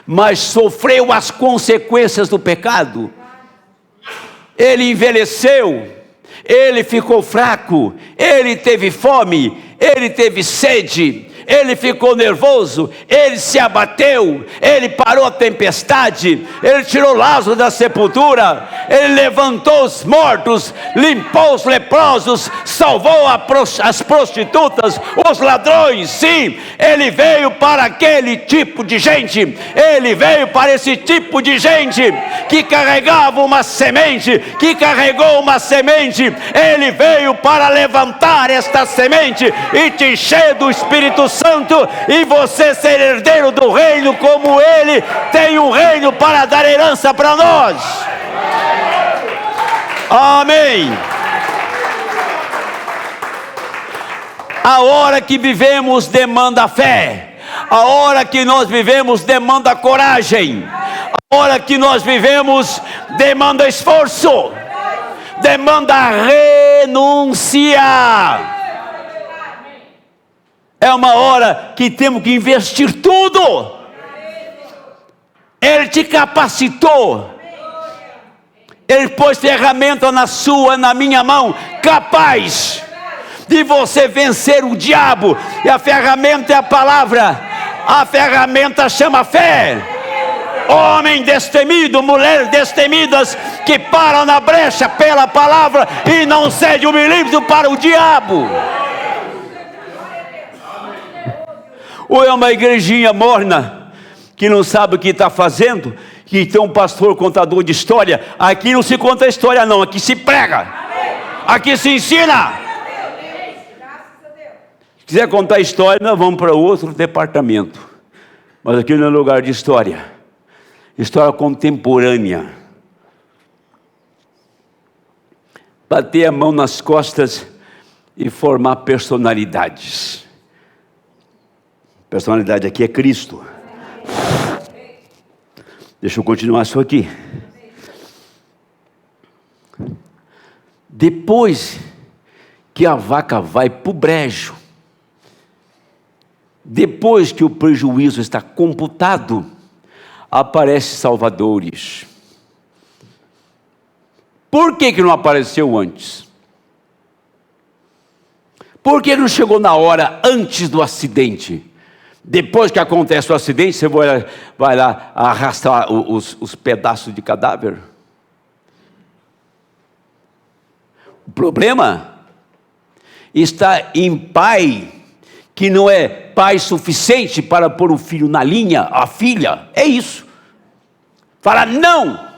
mas sofreu as consequências do pecado. Ele envelheceu, ele ficou fraco, ele teve fome, ele teve sede, ele ficou nervoso, ele se abateu, ele parou a tempestade, ele tirou Lázaro da sepultura, ele levantou os mortos, limpou os leprosos, salvou as prostitutas, os ladrões. Sim, ele veio para aquele tipo de gente, ele veio para esse tipo de gente que carregava uma semente, que carregou uma semente. Ele veio para levantar esta semente e te encher do Espírito Santo, e você ser herdeiro do reino, como ele tem um reino para dar herança para nós. Amém. A hora que vivemos demanda fé, a hora que nós vivemos demanda coragem, a hora que nós vivemos demanda esforço, demanda renúncia. É uma hora que temos que investir tudo. Ele te capacitou. Ele pôs ferramenta na sua, na minha mão, capaz de você vencer o diabo. E a ferramenta é a palavra. A ferramenta chama fé. Homem destemido, mulheres destemidas, que param na brecha pela palavra e não cede um milímetro para o diabo. Ou é uma igrejinha morna, que não sabe o que está fazendo, que tem um pastor contador de história. Aqui não se conta história não, aqui se prega, aqui se ensina. Se quiser contar história, nós vamos para outro departamento, mas aqui não é lugar de história. História contemporânea. Bater a mão nas costas e formar personalidades. Personalidade aqui é Cristo. Deixa eu continuar isso aqui. Depois que a vaca vai para o brejo, depois que o prejuízo está computado, aparecem salvadores. Por que não apareceu antes? Por que não chegou na hora antes do acidente? Depois que acontece o acidente, você vai lá arrastar os pedaços de cadáver? O problema está em pai que não é pai suficiente para pôr o filho na linha, a filha. É isso. Fala não.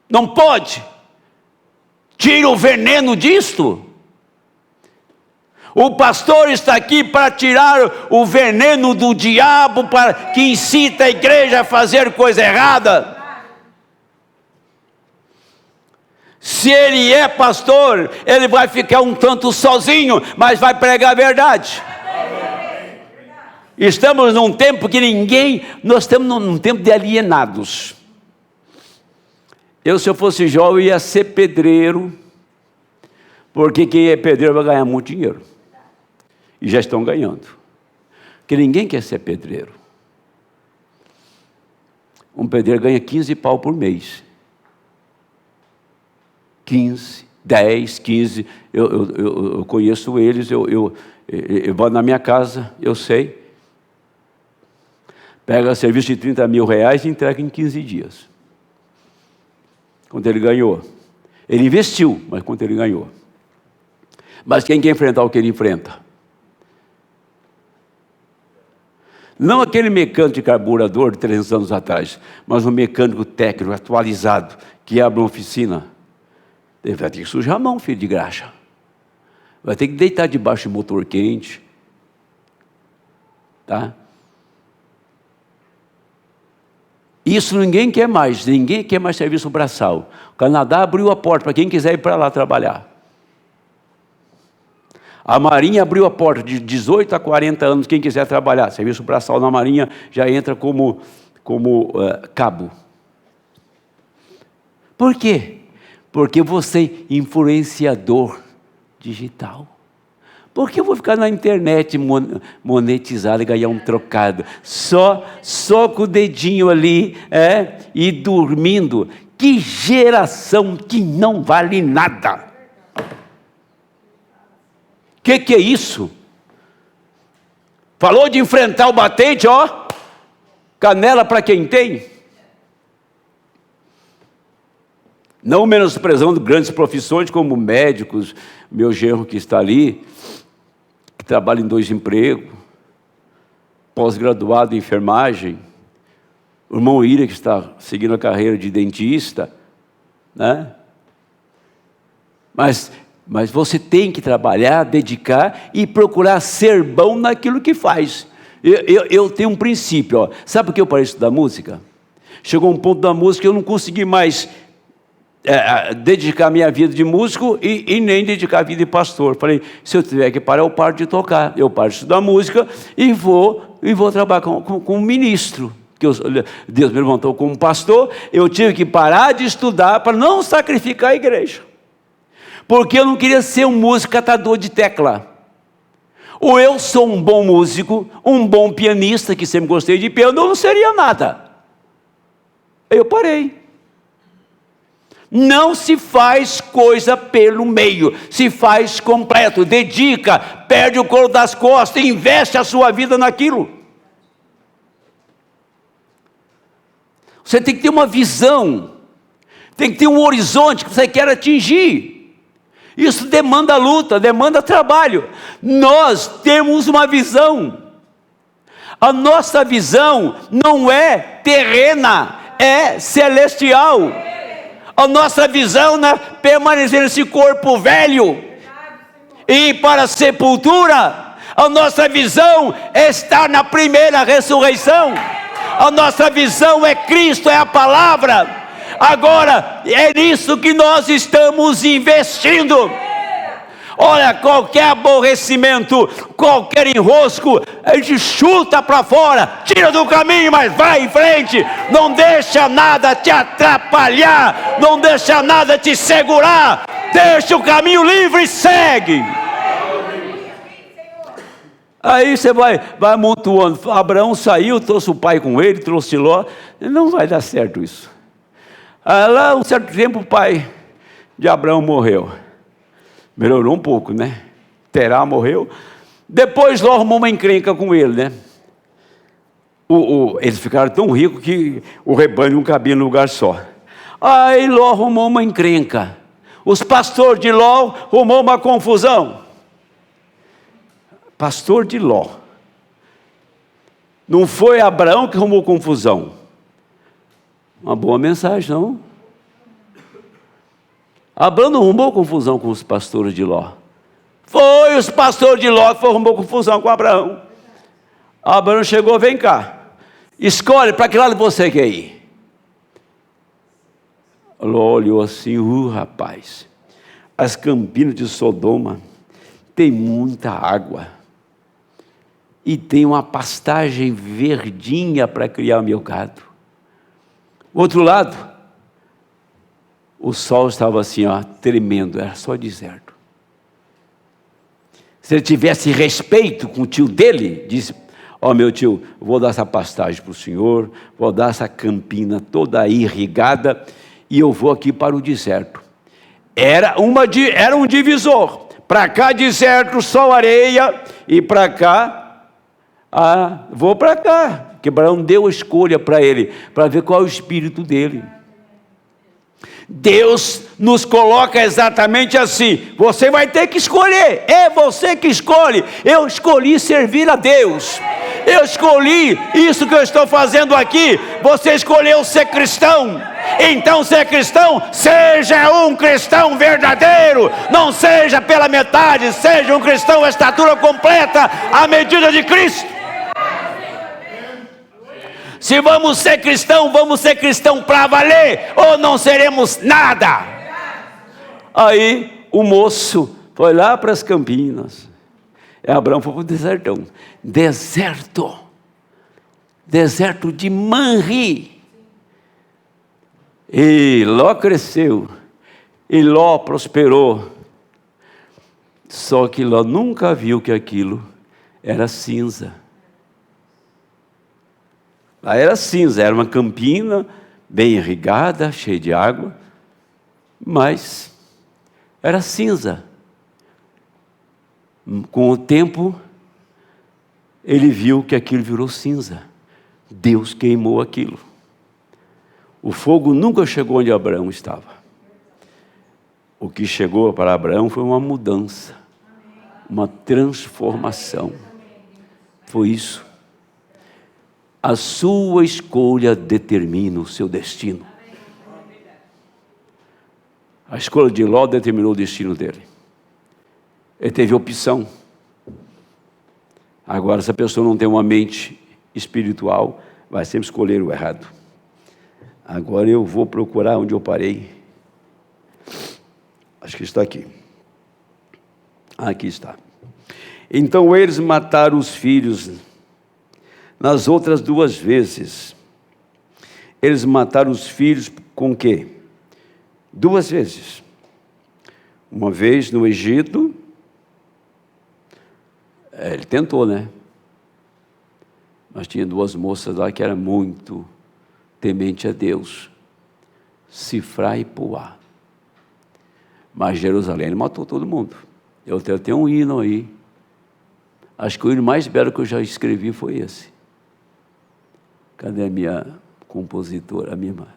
Não pode. Tira o veneno disto. O pastor está aqui para tirar o veneno do diabo, para que incita a igreja a fazer coisa errada. Se ele é pastor, ele vai ficar um tanto sozinho, mas vai pregar a verdade. Estamos num tempo que nós estamos num tempo de alienados. Se eu fosse jovem, ia ser pedreiro, porque quem é pedreiro vai ganhar muito dinheiro. E já estão ganhando. Porque ninguém quer ser pedreiro. Um pedreiro ganha 15 pau por mês. 15, 10, 15. Eu conheço eles, eu vou na minha casa, eu sei. Pega serviço de 30 mil reais e entrega em 15 dias. Quanto ele ganhou? Ele investiu, mas quanto ele ganhou? Mas quem quer enfrentar o que ele enfrenta? Não aquele mecânico de carburador de 300 anos atrás, mas um mecânico técnico atualizado, que abre uma oficina. Ele vai ter que sujar a mão, filho de graxa. Vai ter que deitar debaixo de motor quente. Tá? Isso ninguém quer mais serviço braçal. O Canadá abriu a porta para quem quiser ir para lá trabalhar. A Marinha abriu a porta de 18 a 40 anos, quem quiser trabalhar. Serviço braçal na Marinha já entra como cabo. Por quê? Porque você é influenciador digital. Por que eu vou ficar na internet monetizado e ganhar um trocado? Só com o dedinho ali e dormindo. Que geração que não vale nada. Que é isso? Falou de enfrentar o batente, canela para quem tem. Não menosprezando grandes profissões como médicos, meu genro que está ali, que trabalha em 2 empregos, pós-graduado em enfermagem, o irmão Ira que está seguindo a carreira de dentista, né? Mas você tem que trabalhar, dedicar e procurar ser bom naquilo que faz. Eu tenho um princípio, sabe por que eu parei de estudar música? Chegou um ponto da música que eu não consegui mais dedicar minha vida de músico e nem dedicar a vida de pastor. Falei, se eu tiver que parar, eu paro de tocar. Eu paro de estudar música e vou trabalhar com um ministro. Deus me levantou como pastor, eu tive que parar de estudar para não sacrificar a igreja. Porque eu não queria ser um músico catador de tecla. Ou eu sou um bom músico, um bom pianista, que sempre gostei de piano, eu não seria nada. Eu parei. Não se faz coisa pelo meio, se faz completo, dedica, perde o couro das costas, investe a sua vida naquilo. Você tem que ter uma visão, tem que ter um horizonte que você quer atingir. Isso demanda luta, demanda trabalho. Nós temos uma visão. A nossa visão não é terrena, é celestial. A nossa visão não é permanecer nesse corpo velho e ir para a sepultura. A nossa visão é estar na primeira ressurreição. A nossa visão é Cristo, é a palavra. Agora, é nisso que nós estamos investindo. Olha, qualquer aborrecimento, qualquer enrosco, a gente chuta para fora, tira do caminho, mas vai em frente. Não deixa nada te atrapalhar, não deixa nada te segurar. Deixa o caminho livre e segue. Aí você vai amontoando. Abraão saiu, trouxe o pai com ele, trouxe Ló. Não vai dar certo isso. Lá, um certo tempo, o pai de Abraão morreu. Melhorou um pouco, né? Terá morreu. Depois Ló arrumou uma encrenca com ele, né? Eles ficaram tão ricos que o rebanho não cabia num lugar só. Aí Ló arrumou uma encrenca. Os pastores de Ló arrumou uma confusão. Pastor de Ló. Não foi Abraão que arrumou confusão. Uma boa mensagem, não? Abraão não arrumou confusão com os pastores de Ló. Foi os pastores de Ló que arrumou confusão com Abraão. Abraão chegou, vem cá, escolhe para que lado você quer ir. Ló olhou assim, rapaz, as campinas de Sodoma tem muita água e tem uma pastagem verdinha para criar meu gado. Outro lado, o sol estava assim, tremendo, era só deserto. Se ele tivesse respeito com o tio dele, disse: meu tio, vou dar essa pastagem para o senhor, vou dar essa campina toda irrigada, e eu vou aqui para o deserto. Era um divisor, para cá deserto, só areia, e para cá, vou para cá, porque Abraão deu a escolha para ele, para ver qual é o espírito dele. Deus nos coloca exatamente assim, você vai ter que escolher, é você que escolhe. Eu escolhi servir a Deus, eu escolhi isso que eu estou fazendo aqui, você escolheu ser cristão, então ser cristão, seja um cristão verdadeiro, não seja pela metade, seja um cristão à estatura completa, à medida de Cristo. Se vamos ser cristão para valer, ou não seremos nada. Aí o moço foi lá para as campinas, Abraão foi para o deserto de Manri. E Ló cresceu, e Ló prosperou, só que Ló nunca viu que aquilo era cinza. Lá era cinza, era uma campina bem irrigada, cheia de água, mas era cinza. Com o tempo, ele viu que aquilo virou cinza. Deus queimou aquilo. O fogo nunca chegou onde Abraão estava. O que chegou para Abraão foi uma mudança, uma transformação. Foi isso. A sua escolha determina o seu destino. A escolha de Ló determinou o destino dele. Ele teve opção. Agora, se a pessoa não tem uma mente espiritual, vai sempre escolher o errado. Agora eu vou procurar onde eu parei. Acho que está aqui. Aqui está. Então eles mataram os filhos. Nas outras 2 vezes, eles mataram os filhos com o quê? 2 vezes. Uma vez no Egito, ele tentou, né? Mas tinha 2 moças lá que eram muito temente a Deus, Sifra e Puá. Mas Jerusalém, ele matou todo mundo. Eu tenho um hino aí. Acho que o hino mais belo que eu já escrevi foi esse. Cadê a minha compositora, a minha irmã?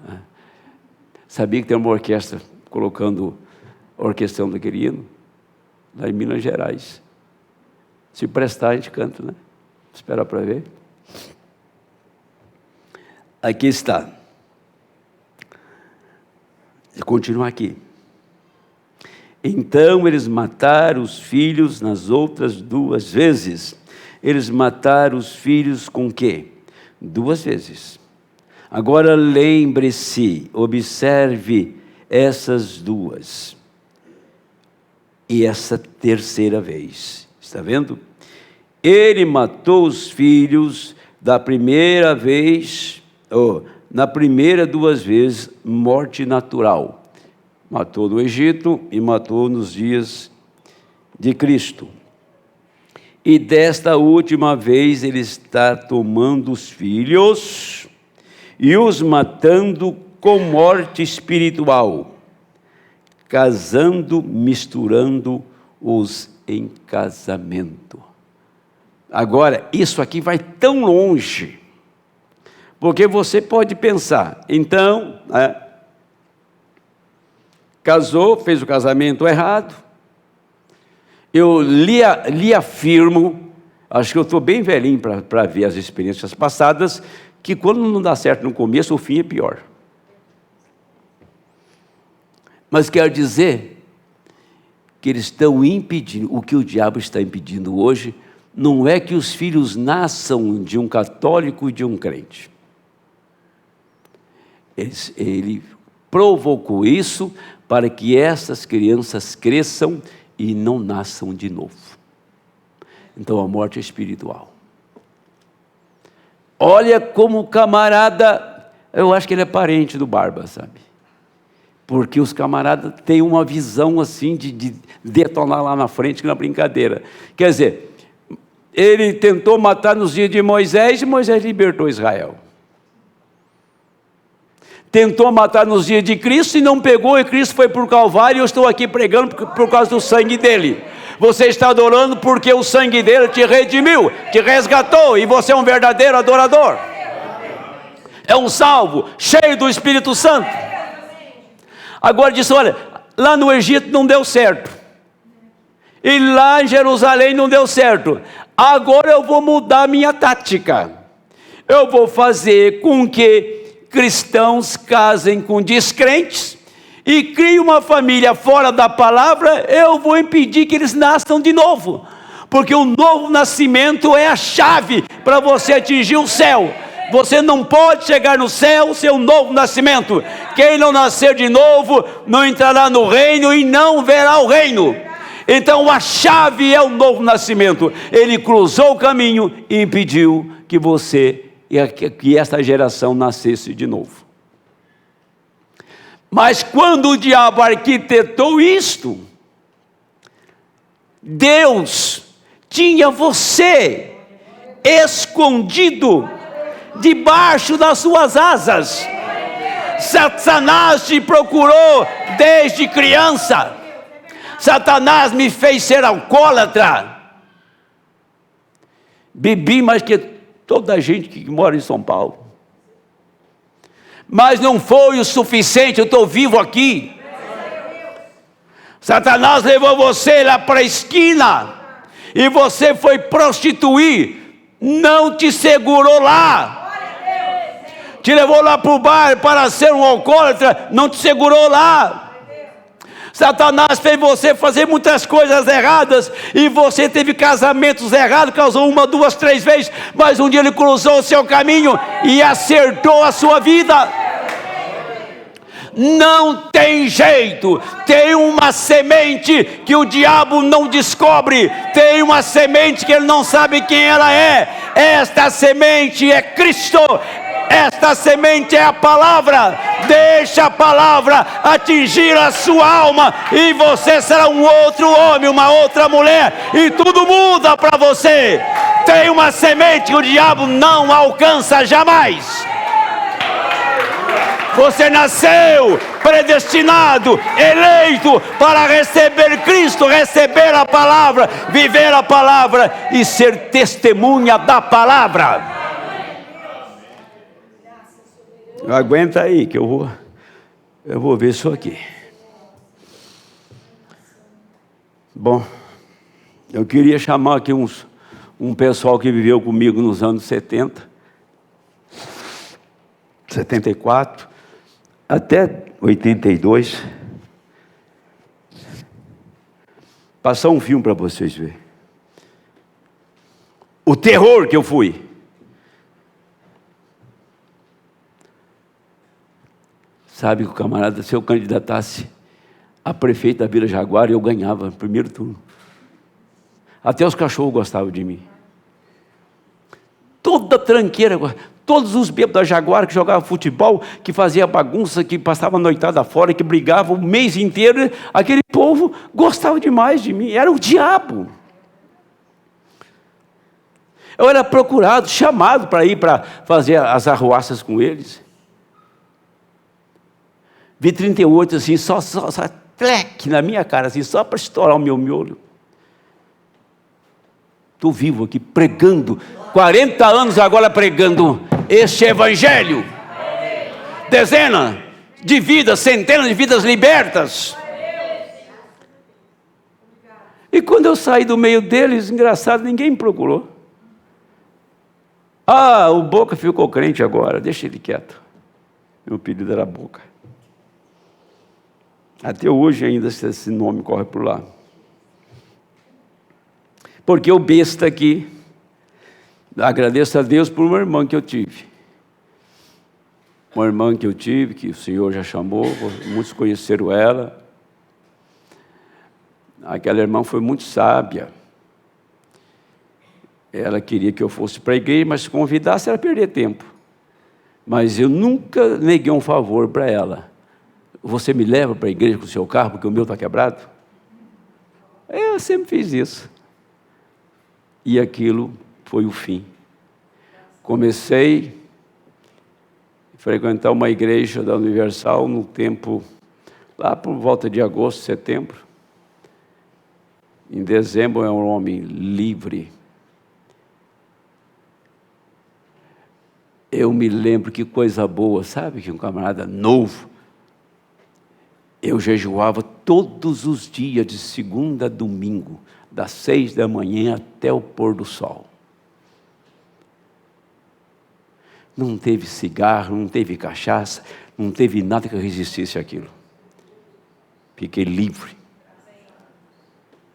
Sabia que tem uma orquestra orquestrando aquele hino? Lá em Minas Gerais. Se prestar, a gente canta, né? Espera para ver. Aqui está. Vou continuar aqui. Então eles mataram os filhos nas outras 2 vezes. Eles mataram os filhos com o quê? 2 vezes. Agora lembre-se, observe essas 2. E essa 3ª vez. Está vendo? Ele matou os filhos da primeira vez, na primeira 2 vezes, morte natural. Matou no Egito e matou nos dias de Cristo. E desta última vez ele está tomando os filhos e os matando com morte espiritual, misturando-os em casamento. Agora, isso aqui vai tão longe, porque você pode pensar, então, casou, fez o casamento errado. Eu lhe afirmo, acho que eu estou bem velhinho para ver as experiências passadas, que quando não dá certo no começo, o fim é pior. Mas quer dizer que eles estão impedindo, o que o diabo está impedindo hoje, não é que os filhos nasçam de um católico e de um crente. Ele provocou isso para que essas crianças cresçam e não nasçam de novo. Então a morte é espiritual. Olha como o camarada, eu acho que ele é parente do Barba, sabe? Porque os camaradas têm uma visão assim de detonar lá na frente, que não é brincadeira. Quer dizer, ele tentou matar nos dias de Moisés, e Moisés libertou Israel. Tentou matar nos dias de Cristo e não pegou, e Cristo foi para o Calvário, e eu estou aqui pregando por causa do sangue dele. Você está adorando porque o sangue dele te redimiu, te resgatou, e você é um verdadeiro adorador. É um salvo, cheio do Espírito Santo. Agora disse, olha, lá no Egito não deu certo, e lá em Jerusalém não deu certo. Agora eu vou mudar minha tática. Eu vou fazer com que cristãos casem com descrentes e criem uma família fora da palavra. Eu vou impedir que eles nasçam de novo, porque o novo nascimento é a chave para você atingir o céu. Você não pode chegar no céu sem um novo nascimento. Quem não nascer de novo não entrará no reino e não verá o reino. Então a chave é o novo nascimento. Ele cruzou o caminho e impediu que você e que esta geração nascesse de novo. Mas quando o diabo arquitetou isto, Deus tinha você escondido debaixo das suas asas. Satanás te procurou desde criança. Satanás me fez ser alcoólatra. Bebi mais que toda a gente que mora em São Paulo. Mas não foi o suficiente, eu estou vivo aqui. Satanás levou você lá para a esquina, e você foi prostituir, não te segurou lá. Te levou lá para o bar para ser um alcoólatra, não te segurou lá. Satanás fez você fazer muitas coisas erradas, e você teve casamentos errados, causou 1, 2, 3 vezes, mas um dia ele cruzou o seu caminho e acertou a sua vida. Não tem jeito, tem uma semente que o diabo não descobre, tem uma semente que ele não sabe quem ela é. Esta semente é Cristo. Esta semente é a palavra. Deixa a palavra atingir a sua alma, e você será um outro homem, uma outra mulher, e tudo muda para você. Tem uma semente que o diabo não alcança jamais. Você nasceu predestinado, eleito para receber Cristo, receber a palavra, viver a palavra e ser testemunha da palavra. Aguenta aí que eu vou ver isso aqui. Bom, eu queria chamar aqui um pessoal que viveu comigo nos anos 70, 74, até 82. Passar um filme para vocês verem. O terror que eu fui. Sabe que o camarada, se eu candidatasse a prefeito da Vila Jaguar, eu ganhava no primeiro turno. Até os cachorros gostavam de mim. Toda tranqueira, todos os bêbados da Jaguar que jogavam futebol, que fazia bagunça, que passava a noitada fora, que brigava o mês inteiro, aquele povo gostava demais de mim, era o diabo. Eu era procurado, chamado para ir para fazer as arruaças com eles. Vi 38 assim, só treque na minha cara, assim, só para estourar o meu miolo. Estou vivo aqui, pregando, 40 anos agora pregando este evangelho. Dezenas de vidas, centenas de vidas libertas. E quando eu saí do meio deles, engraçado, ninguém me procurou. Ah, o Boca ficou crente agora, deixa ele quieto. Meu apelido era Boca. Até hoje ainda esse nome corre por lá. Porque o besta aqui, agradeço a Deus por uma irmã que eu tive. Uma irmã que eu tive, que o Senhor já chamou, muitos conheceram ela. Aquela irmã foi muito sábia. Ela queria que eu fosse para a igreja, mas se convidasse, ela perder tempo. Mas eu nunca neguei um favor para ela. Você me leva para a igreja com o seu carro, porque o meu está quebrado? Eu sempre fiz isso. E aquilo foi o fim. Comecei a frequentar uma igreja da Universal no tempo, lá por volta de agosto, setembro. Em dezembro, é um homem livre. Eu me lembro que coisa boa, sabe? Que um camarada novo. Eu jejuava todos os dias, de segunda a domingo, das 6 da manhã até o pôr do sol. Não teve cigarro, não teve cachaça, não teve nada que resistisse àquilo. Fiquei livre.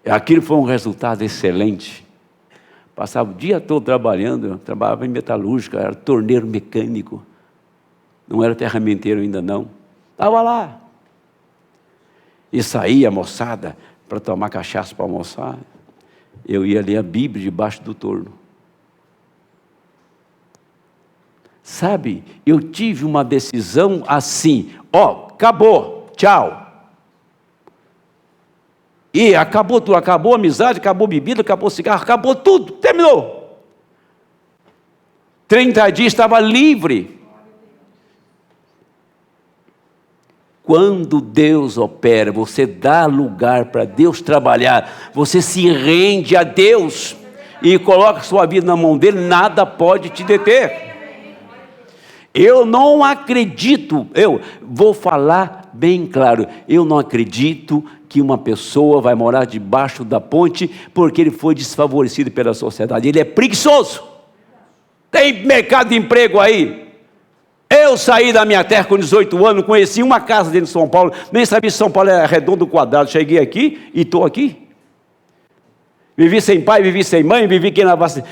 Aquilo foi um resultado excelente. Passava o dia todo trabalhando, eu trabalhava em metalúrgica, era torneiro mecânico. Não era ferramenteiro ainda não. Estava lá. E saía, moçada, para tomar cachaça para almoçar. Eu ia ler a Bíblia debaixo do torno. Sabe, eu tive uma decisão assim, acabou, tchau. E acabou tudo, acabou a amizade, acabou a bebida, acabou o cigarro, acabou tudo, terminou. 30 dias estava livre. Quando Deus opera, você dá lugar para Deus trabalhar, você se rende a Deus e coloca sua vida na mão dele, nada pode te deter. Eu não acredito, eu vou falar bem claro, eu não acredito que uma pessoa vai morar debaixo da ponte porque ele foi desfavorecido pela sociedade, ele é preguiçoso. Tem mercado de emprego aí. Eu saí da minha terra com 18 anos, conheci uma casa dentro de São Paulo, nem sabia se São Paulo era redondo quadrado, cheguei aqui e estou aqui. Vivi sem pai, vivi sem mãe, vivi que na vacina.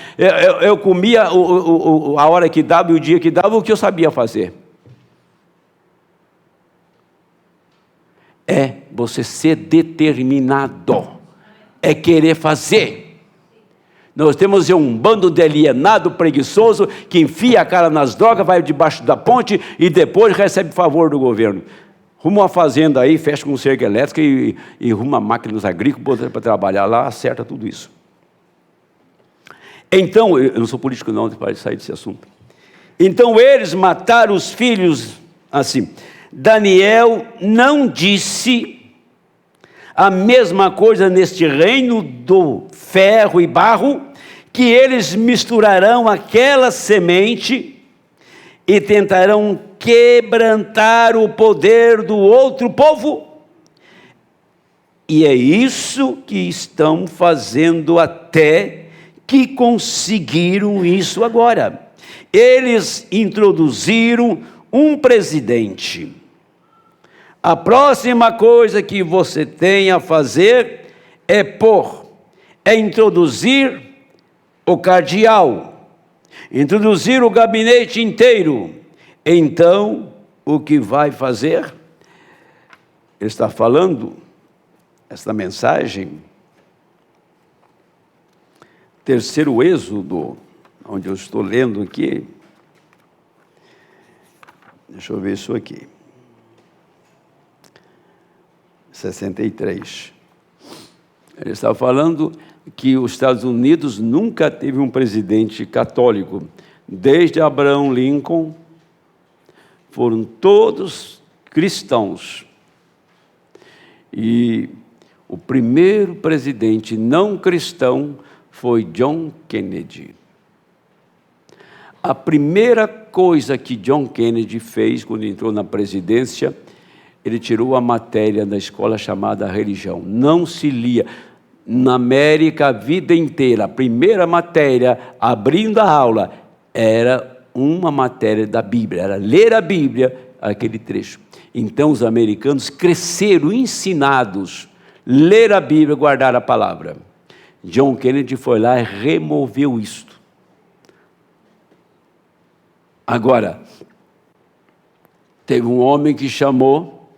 Eu comia a hora que dava e o dia que dava, o que eu sabia fazer. É você ser determinado, é querer fazer. Nós temos um bando de alienado, preguiçoso, que enfia a cara nas drogas, vai debaixo da ponte e depois recebe favor do governo. Ruma uma fazenda aí, fecha com cerca elétrica e ruma máquinas agrícolas para trabalhar lá, acerta tudo isso. Então, eu não sou político não, para sair desse assunto. Então eles mataram os filhos assim. Daniel não disse a mesma coisa neste reino do ferro e barro, que eles misturarão aquela semente e tentarão quebrantar o poder do outro povo. E é isso que estão fazendo até que conseguiram isso agora. Eles introduziram um presidente. A próxima coisa que você tem a fazer é introduzir o cardeal, introduzir o gabinete inteiro. Então, o que vai fazer? Ele está falando, esta mensagem, terceiro Êxodo, onde eu estou lendo aqui, deixa eu ver isso aqui, 63. Ele está falando que os Estados Unidos nunca teve um presidente católico. Desde Abraham Lincoln, foram todos cristãos. E o primeiro presidente não cristão foi John Kennedy. A primeira coisa que John Kennedy fez quando entrou na presidência, ele tirou a matéria da escola chamada religião. Não se lia. Na América, a vida inteira, a primeira matéria, abrindo a aula, era uma matéria da Bíblia. Era ler a Bíblia, aquele trecho. Então os americanos cresceram ensinados a ler a Bíblia, guardar a palavra. John Kennedy foi lá e removeu isto. Agora, teve um homem que chamou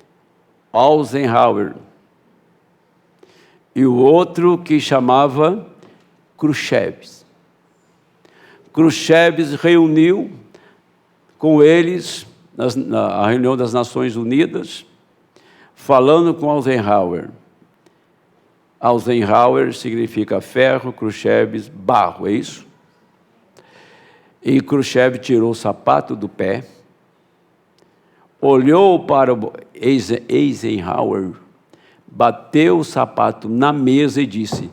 Eisenhower, e o outro que chamava Khrushchev. Khrushchev reuniu com eles na reunião das Nações Unidas, falando com Eisenhower. Eisenhower significa ferro, Khrushchev, barro, é isso? E Khrushchev tirou o sapato do pé, olhou para Eisenhower, bateu o sapato na mesa e disse: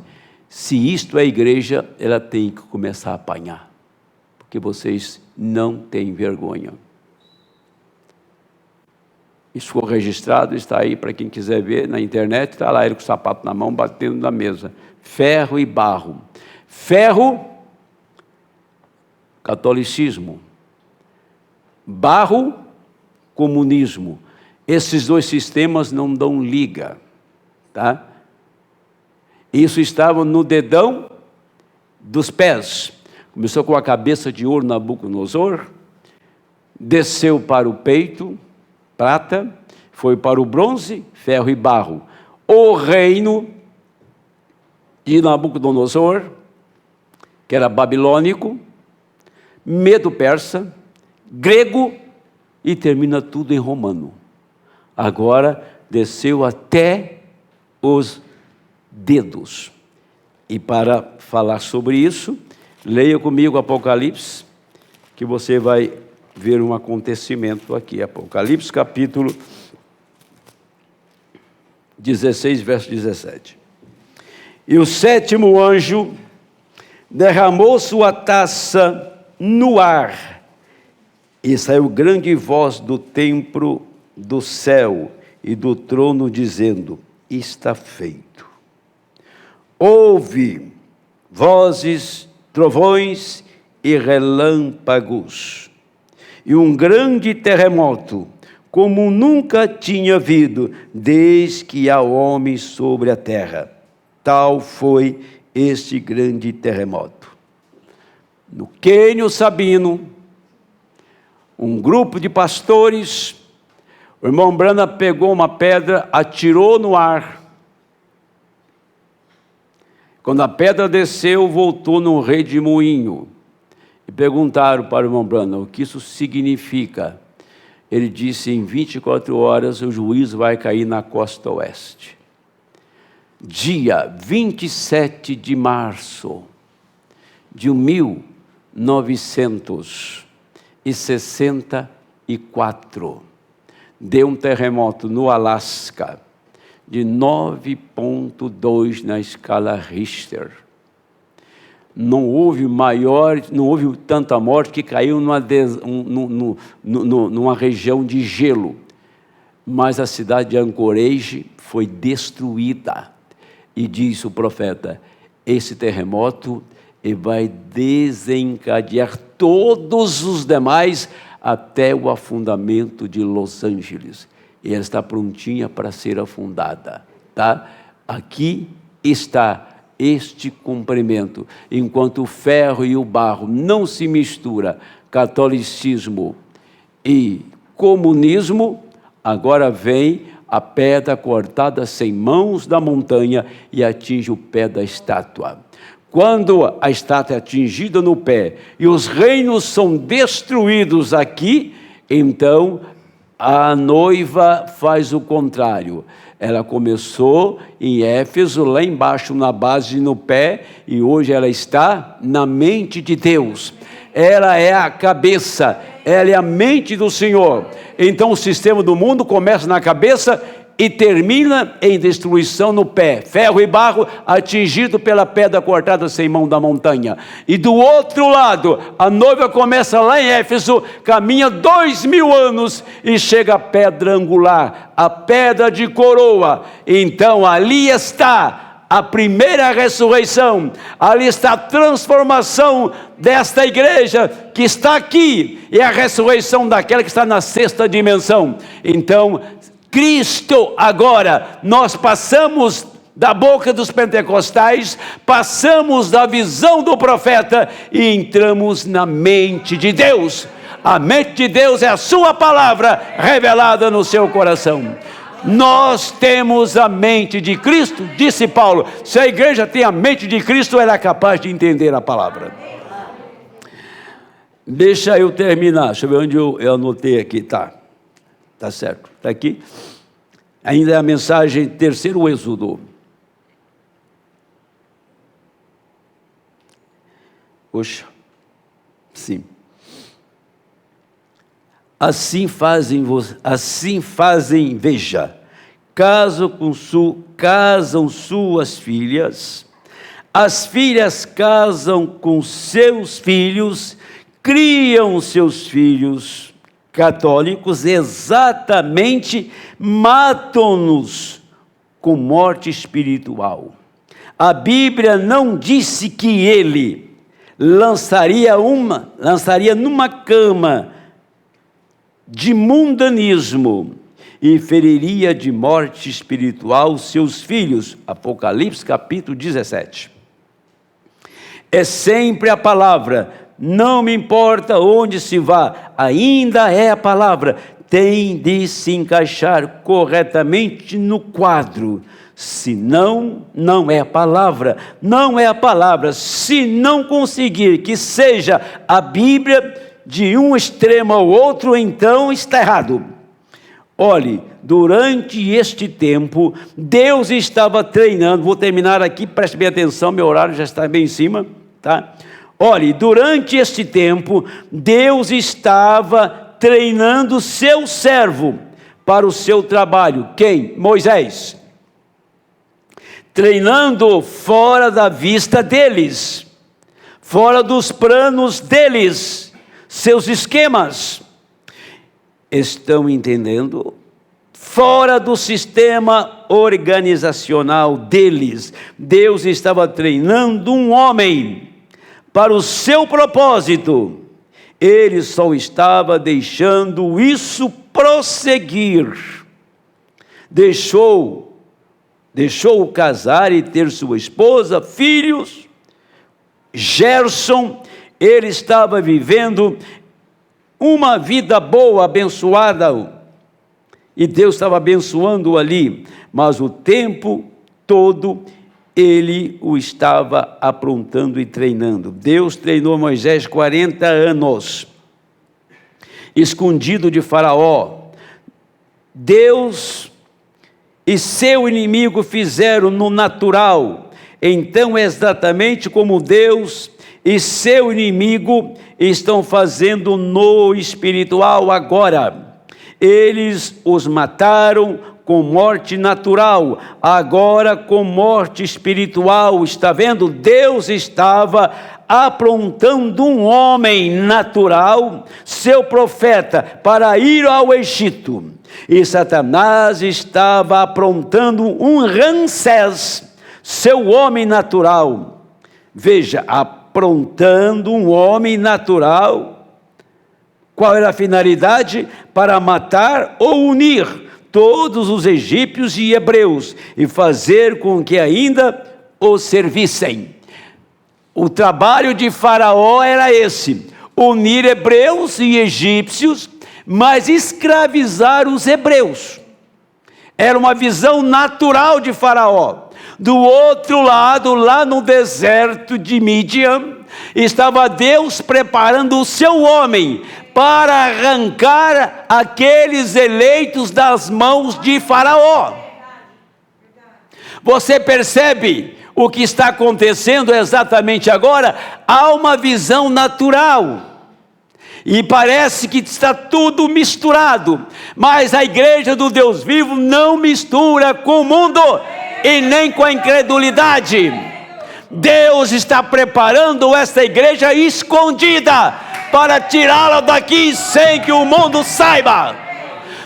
se isto é igreja, ela tem que começar a apanhar, porque vocês não têm vergonha. Isso ficou registrado, está aí para quem quiser ver na internet, está lá ele com o sapato na mão, batendo na mesa. Ferro e barro. Ferro, catolicismo. Barro, comunismo. Esses dois sistemas não dão liga, tá? Isso estava no dedão dos pés. Começou com a cabeça de ouro Nabucodonosor, desceu para o peito, prata, foi para o bronze, ferro e barro. O reino de Nabucodonosor, que era babilônico, medo-persa, grego, e termina tudo em romano. Agora desceu até os dedos. E para falar sobre isso, leia comigo Apocalipse, que você vai ver um acontecimento aqui. Apocalipse capítulo 16, verso 17. E o sétimo anjo derramou sua taça no ar, e saiu grande voz do templo do céu e do trono, dizendo: está feito. Houve vozes, trovões e relâmpagos, e um grande terremoto, como nunca tinha havido, desde que há homem sobre a terra. Tal foi este grande terremoto. No Quênio Sabino, um grupo de pastores, o irmão Branham pegou uma pedra, atirou no ar. Quando a pedra desceu, voltou num redemoinho. E perguntaram para o irmão Branham o que isso significa. Ele disse: em 24 horas o juízo vai cair na costa oeste. Dia 27 de março de 1964, deu um terremoto no Alasca de 9,2 na escala Richter. Não houve tanta morte, que caiu numa região de gelo. Mas a cidade de Anchorage foi destruída. E diz o profeta: esse terremoto vai desencadear todos os demais até o afundamento de Los Angeles. E ela está prontinha para ser afundada, tá? Aqui está este cumprimento. Enquanto o ferro e o barro não se misturam, catolicismo e comunismo, agora vem a pedra cortada sem mãos da montanha e atinge o pé da estátua. Quando a estátua é atingida no pé e os reinos são destruídos aqui, então a noiva faz o contrário. Ela começou em Éfeso, lá embaixo na base, no pé, e hoje ela está na mente de Deus. Ela é a cabeça, ela é a mente do Senhor. Então o sistema do mundo começa na cabeça e termina em destruição no pé. Ferro e barro atingido pela pedra cortada sem mão da montanha. E do outro lado, a noiva começa lá em Éfeso, caminha 2000 anos e chega à pedra angular, a pedra de coroa. Então ali está a primeira ressurreição, ali está a transformação desta igreja que está aqui, e a ressurreição daquela que está na sexta dimensão. Então, Cristo agora, nós passamos da boca dos pentecostais, passamos da visão do profeta e entramos na mente de Deus. A mente de Deus é a sua palavra revelada no seu coração. Nós temos a mente de Cristo, disse Paulo. Se a igreja tem a mente de Cristo, ela é capaz de entender a palavra. Deixa eu terminar, deixa eu ver onde eu anotei aqui, tá certo, está aqui. Ainda é a mensagem, terceiro êxodo. Poxa, sim. Assim fazem, veja, casam suas filhas, as filhas casam com seus filhos, criam seus filhos católicos, exatamente, matam-nos com morte espiritual. A Bíblia não disse que ele lançaria numa cama de mundanismo e feriria de morte espiritual seus filhos. Apocalipse capítulo 17. É sempre a palavra, não me importa onde se vá, ainda é a palavra, tem de se encaixar corretamente no quadro. Senão, não é a palavra, não é a palavra. Se não conseguir que seja a Bíblia de um extremo ao outro, então está errado. Olhe, durante este tempo, Deus estava treinando, vou terminar aqui, preste bem atenção, meu horário já está bem em cima, tá? Olhe, durante este tempo, Deus estava treinando seu servo para o seu trabalho. Quem? Moisés. Treinando fora da vista deles, fora dos planos deles, seus esquemas. Estão entendendo? Fora do sistema organizacional deles. Deus estava treinando um homem para o seu propósito. Ele só estava deixando isso prosseguir. Deixou-o casar e ter sua esposa, filhos. Gerson, ele estava vivendo uma vida boa, abençoada, e Deus estava abençoando ali, mas o tempo todo ele o estava aprontando e treinando. Deus treinou Moisés 40 anos, escondido de Faraó. Deus e seu inimigo fizeram no natural, então exatamente como Deus e seu inimigo estão fazendo no espiritual agora. Eles os mataram com morte natural, agora com morte espiritual. Está vendo? Deus estava aprontando um homem natural, seu profeta, para ir ao Egito. E Satanás estava aprontando um Ramsés, seu homem natural. Veja, aprontando um homem natural. Qual era a finalidade? Para matar ou unir todos os egípcios e hebreus e fazer com que ainda os servissem. O trabalho de Faraó era esse: unir hebreus e egípcios, mas escravizar os hebreus. Era uma visão natural de Faraó. Do outro lado, lá no deserto de Midian, estava Deus preparando o seu homem para arrancar aqueles eleitos das mãos de Faraó. Você percebe o que está acontecendo exatamente agora? Há uma visão natural. E parece que está tudo misturado. Mas a igreja do Deus vivo não mistura com o mundo e nem com a incredulidade. Deus está preparando esta igreja escondida para tirá-la daqui sem que o mundo saiba.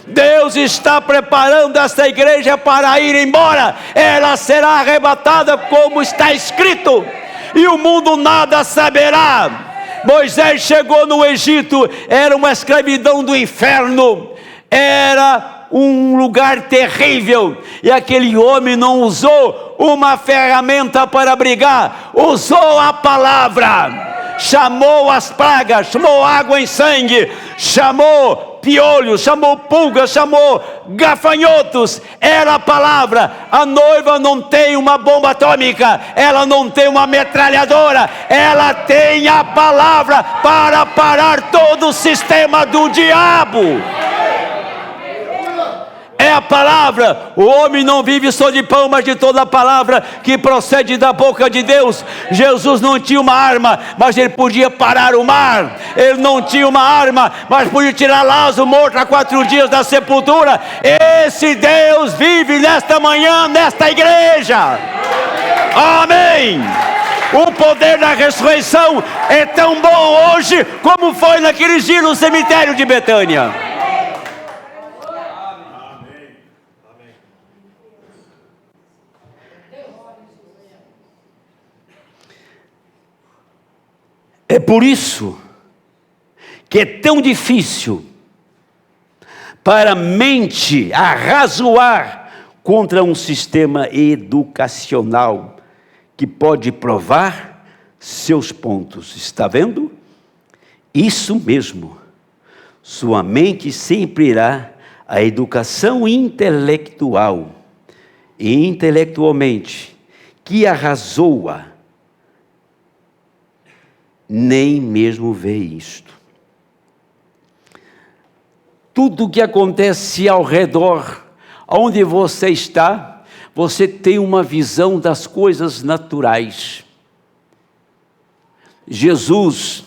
Deus está preparando esta igreja para ir embora. Ela será arrebatada como está escrito, e o mundo nada saberá. Moisés chegou no Egito, era uma escravidão do inferno, era um lugar terrível, e aquele homem não usou uma ferramenta para brigar, usou a palavra, chamou as pragas, chamou água em sangue, chamou piolhos, chamou pulgas, chamou gafanhotos. Era a palavra. A noiva não tem uma bomba atômica, ela não tem uma metralhadora, ela tem a palavra para parar todo o sistema do diabo. É a palavra. O homem não vive só de pão, mas de toda a palavra que procede da boca de Deus. Jesus não tinha uma arma, mas ele podia parar o mar. Ele não tinha uma arma, mas podia tirar Lázaro morto há 4 dias da sepultura. Esse Deus vive nesta manhã, nesta igreja. Amém. O poder da ressurreição é tão bom hoje como foi naqueles dias no cemitério de Betânia. É por isso que é tão difícil para a mente arrazoar contra um sistema educacional que pode provar seus pontos. Está vendo? Isso mesmo. Sua mente sempre irá à educação intelectual e intelectualmente que arrazoa. Nem mesmo vê isto. Tudo o que acontece ao redor, onde você está, você tem uma visão das coisas naturais. Jesus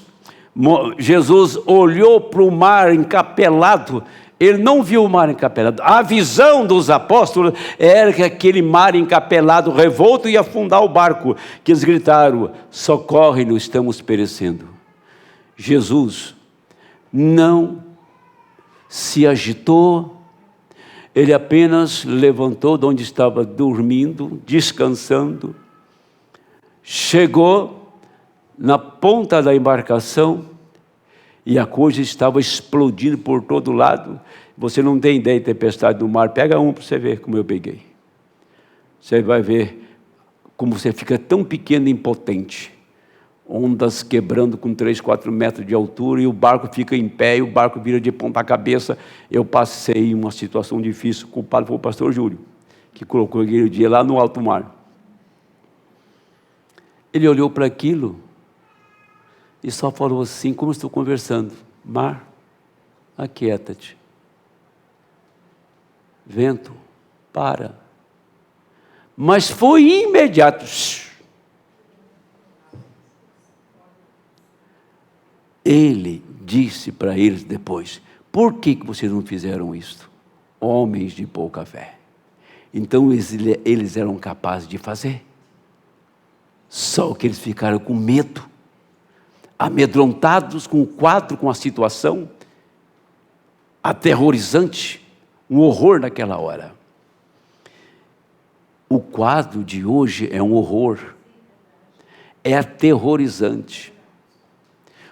olhou para o mar encapelado. Ele não viu o mar encapelado. A visão dos apóstolos era que aquele mar encapelado, revolto, ia afundar o barco. Que eles gritaram: socorre-nos, estamos perecendo. Jesus não se agitou. Ele apenas levantou de onde estava dormindo, descansando. Chegou na ponta da embarcação, e a coisa estava explodindo por todo lado. Você não tem ideia de tempestade do mar. Pega um para você ver como eu peguei. Você vai ver como você fica tão pequeno e impotente. Ondas quebrando com 3, 4 metros de altura, e o barco fica em pé, e o barco vira de ponta cabeça. Eu passei uma situação difícil. O culpado foi o pastor Júlio, que colocou aquele dia lá no alto mar. Ele olhou para aquilo e só falou assim, como estou conversando: mar, aquieta-te. Vento, para. Mas foi imediato. Ele disse para eles depois: por que vocês não fizeram isto? Homens de pouca fé. Então eles eram capazes de fazer. Só que eles ficaram com medo, amedrontados com o quadro, com a situação aterrorizante, um horror naquela hora. O quadro de hoje é um horror, é aterrorizante.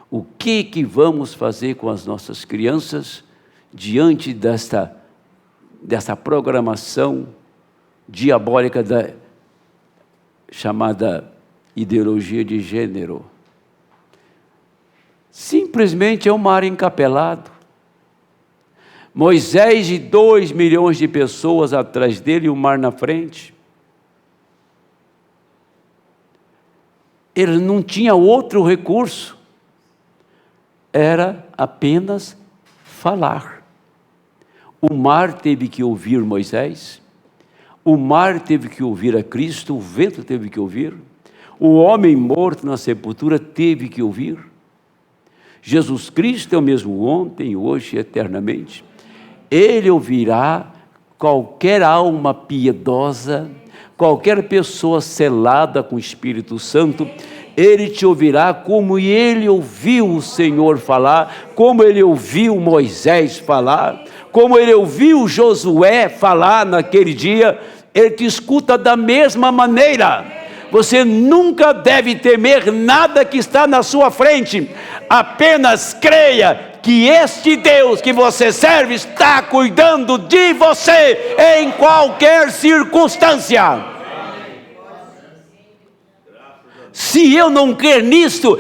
O que vamos fazer com as nossas crianças diante dessa programação diabólica da chamada ideologia de gênero? Simplesmente é um mar encapelado. Moisés e 2 milhões de pessoas atrás dele e o mar na frente. Ele não tinha outro recurso. Era apenas falar. O mar teve que ouvir Moisés. O mar teve que ouvir a Cristo. O vento teve que ouvir. O homem morto na sepultura teve que ouvir. Jesus Cristo é o mesmo ontem, hoje e eternamente. Ele ouvirá qualquer alma piedosa, qualquer pessoa selada com o Espírito Santo. Ele te ouvirá como ele ouviu o Senhor falar, como ele ouviu Moisés falar, como ele ouviu Josué falar naquele dia, ele te escuta da mesma maneira. Você nunca deve temer nada que está na sua frente, apenas creia que este Deus que você serve está cuidando de você em qualquer circunstância. Se eu não crer nisto,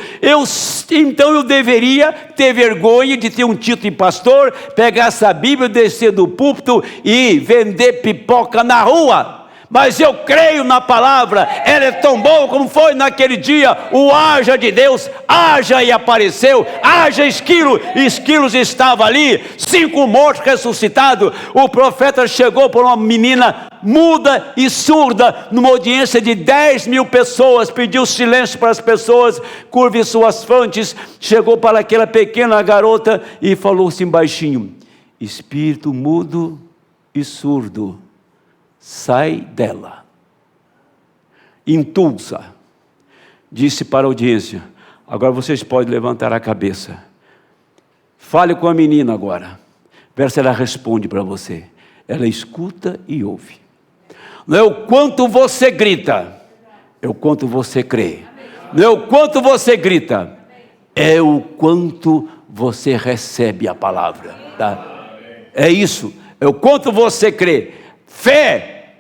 então eu deveria ter vergonha de ter um título de pastor, pegar essa Bíblia, descer do púlpito e vender pipoca na rua. Mas eu creio na palavra, ela é tão boa como foi naquele dia, o haja de Deus, haja e apareceu, haja esquilo estava ali, 5 mortos ressuscitados. O profeta chegou por uma menina muda e surda, numa audiência de 10.000 pessoas, pediu silêncio para as pessoas, curve suas frontes, chegou para aquela pequena garota e falou assim baixinho: espírito mudo e surdo, sai dela. Em Tulsa, disse para a audiência: agora vocês podem levantar a cabeça, fale com a menina agora, ver se ela responde para você. Ela escuta e ouve. Não é o quanto você grita, é o quanto você crê. Não é o quanto você grita, é o quanto você recebe a palavra, tá? É isso, é o quanto você crê. Fé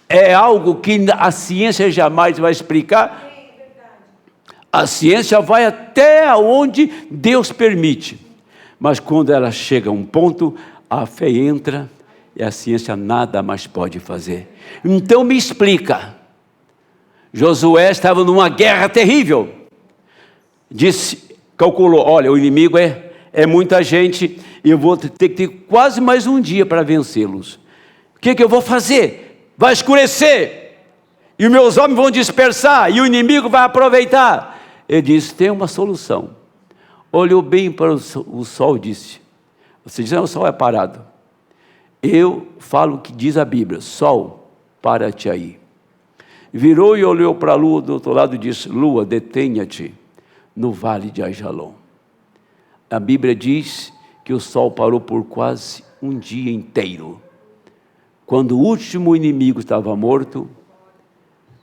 é algo que a ciência jamais vai explicar. A ciência vai até onde Deus permite, mas quando ela chega a um ponto, a fé entra e a ciência nada mais pode fazer. Então me explica. Josué estava numa guerra terrível, calculou: olha, o inimigo é muita gente, e eu vou ter que ter quase mais um dia para vencê-los. O que eu vou fazer? Vai escurecer, e os meus homens vão dispersar, e o inimigo vai aproveitar. Ele disse: tem uma solução. Olhou bem para o sol e disse: você diz, não, o sol é parado. Eu falo o que diz a Bíblia: sol, para-te aí. Virou e olhou para a lua do outro lado e disse: lua, detenha-te no vale de Ajalon. A Bíblia diz que o sol parou por quase um dia inteiro. Quando o último inimigo estava morto,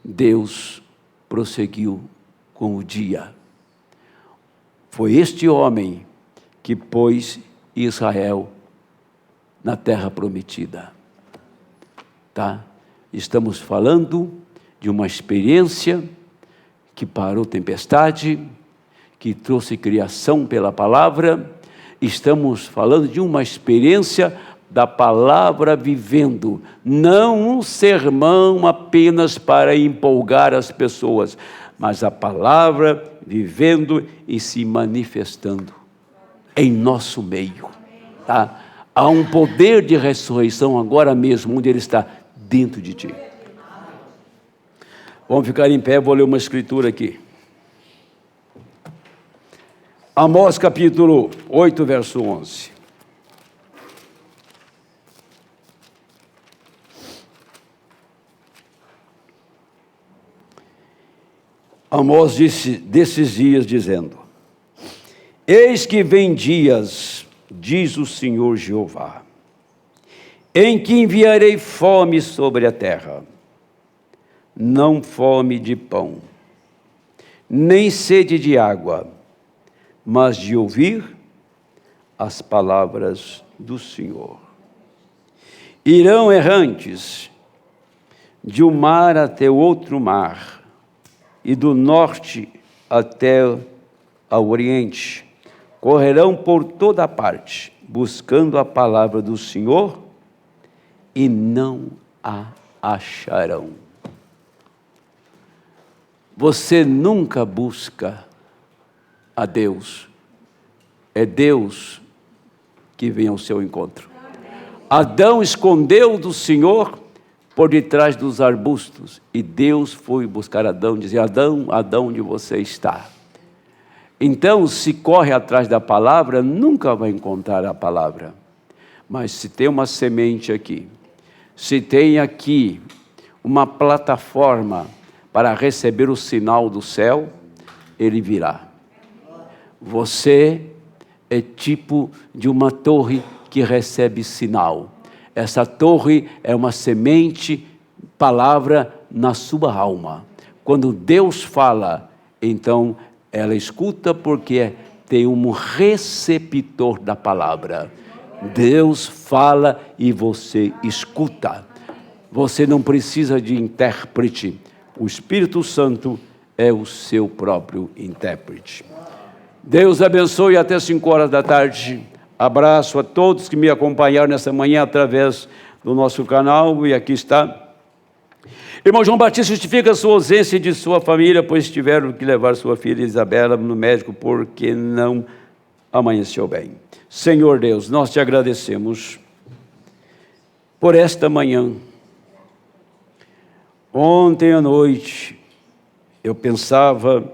Deus prosseguiu com o dia. Foi este homem que pôs Israel na terra prometida, tá? Estamos falando de uma experiência que parou tempestade, que trouxe criação pela palavra. Estamos falando de uma experiência da palavra vivendo, não um sermão apenas para empolgar as pessoas, mas a palavra vivendo e se manifestando em nosso meio, tá? Há um poder de ressurreição agora mesmo, onde ele está dentro de ti. Vamos ficar em pé, vou ler uma escritura aqui. Amós capítulo 8, verso 11. Amós disse desses dias, dizendo: eis que vem dias, diz o Senhor Jeová, em que enviarei fome sobre a terra, não fome de pão, nem sede de água, mas de ouvir as palavras do Senhor. Irão errantes de um mar até outro mar, e do norte até ao oriente, correrão por toda parte, buscando a palavra do Senhor, e não a acharão. Você nunca busca a Deus, é Deus que vem ao seu encontro. Adão escondeu do Senhor por detrás dos arbustos, e Deus foi buscar Adão, dizia: Adão, Adão, onde você está? Então, se corre atrás da palavra, nunca vai encontrar a palavra. Mas se tem uma semente aqui, se tem aqui uma plataforma para receber o sinal do céu, ele virá. Você é tipo de uma torre que recebe sinal. Essa torre é uma semente, palavra na sua alma. Quando Deus fala, então ela escuta porque tem um receptor da palavra. Deus fala e você escuta. Você não precisa de intérprete. O Espírito Santo é o seu próprio intérprete. Deus abençoe até 5 horas da tarde. Abraço a todos que me acompanharam nessa manhã através do nosso canal. E aqui está. Irmão João Batista justifica a sua ausência de sua família, pois tiveram que levar sua filha Isabela no médico porque não amanheceu bem. Senhor Deus, nós te agradecemos por esta manhã. Ontem à noite eu pensava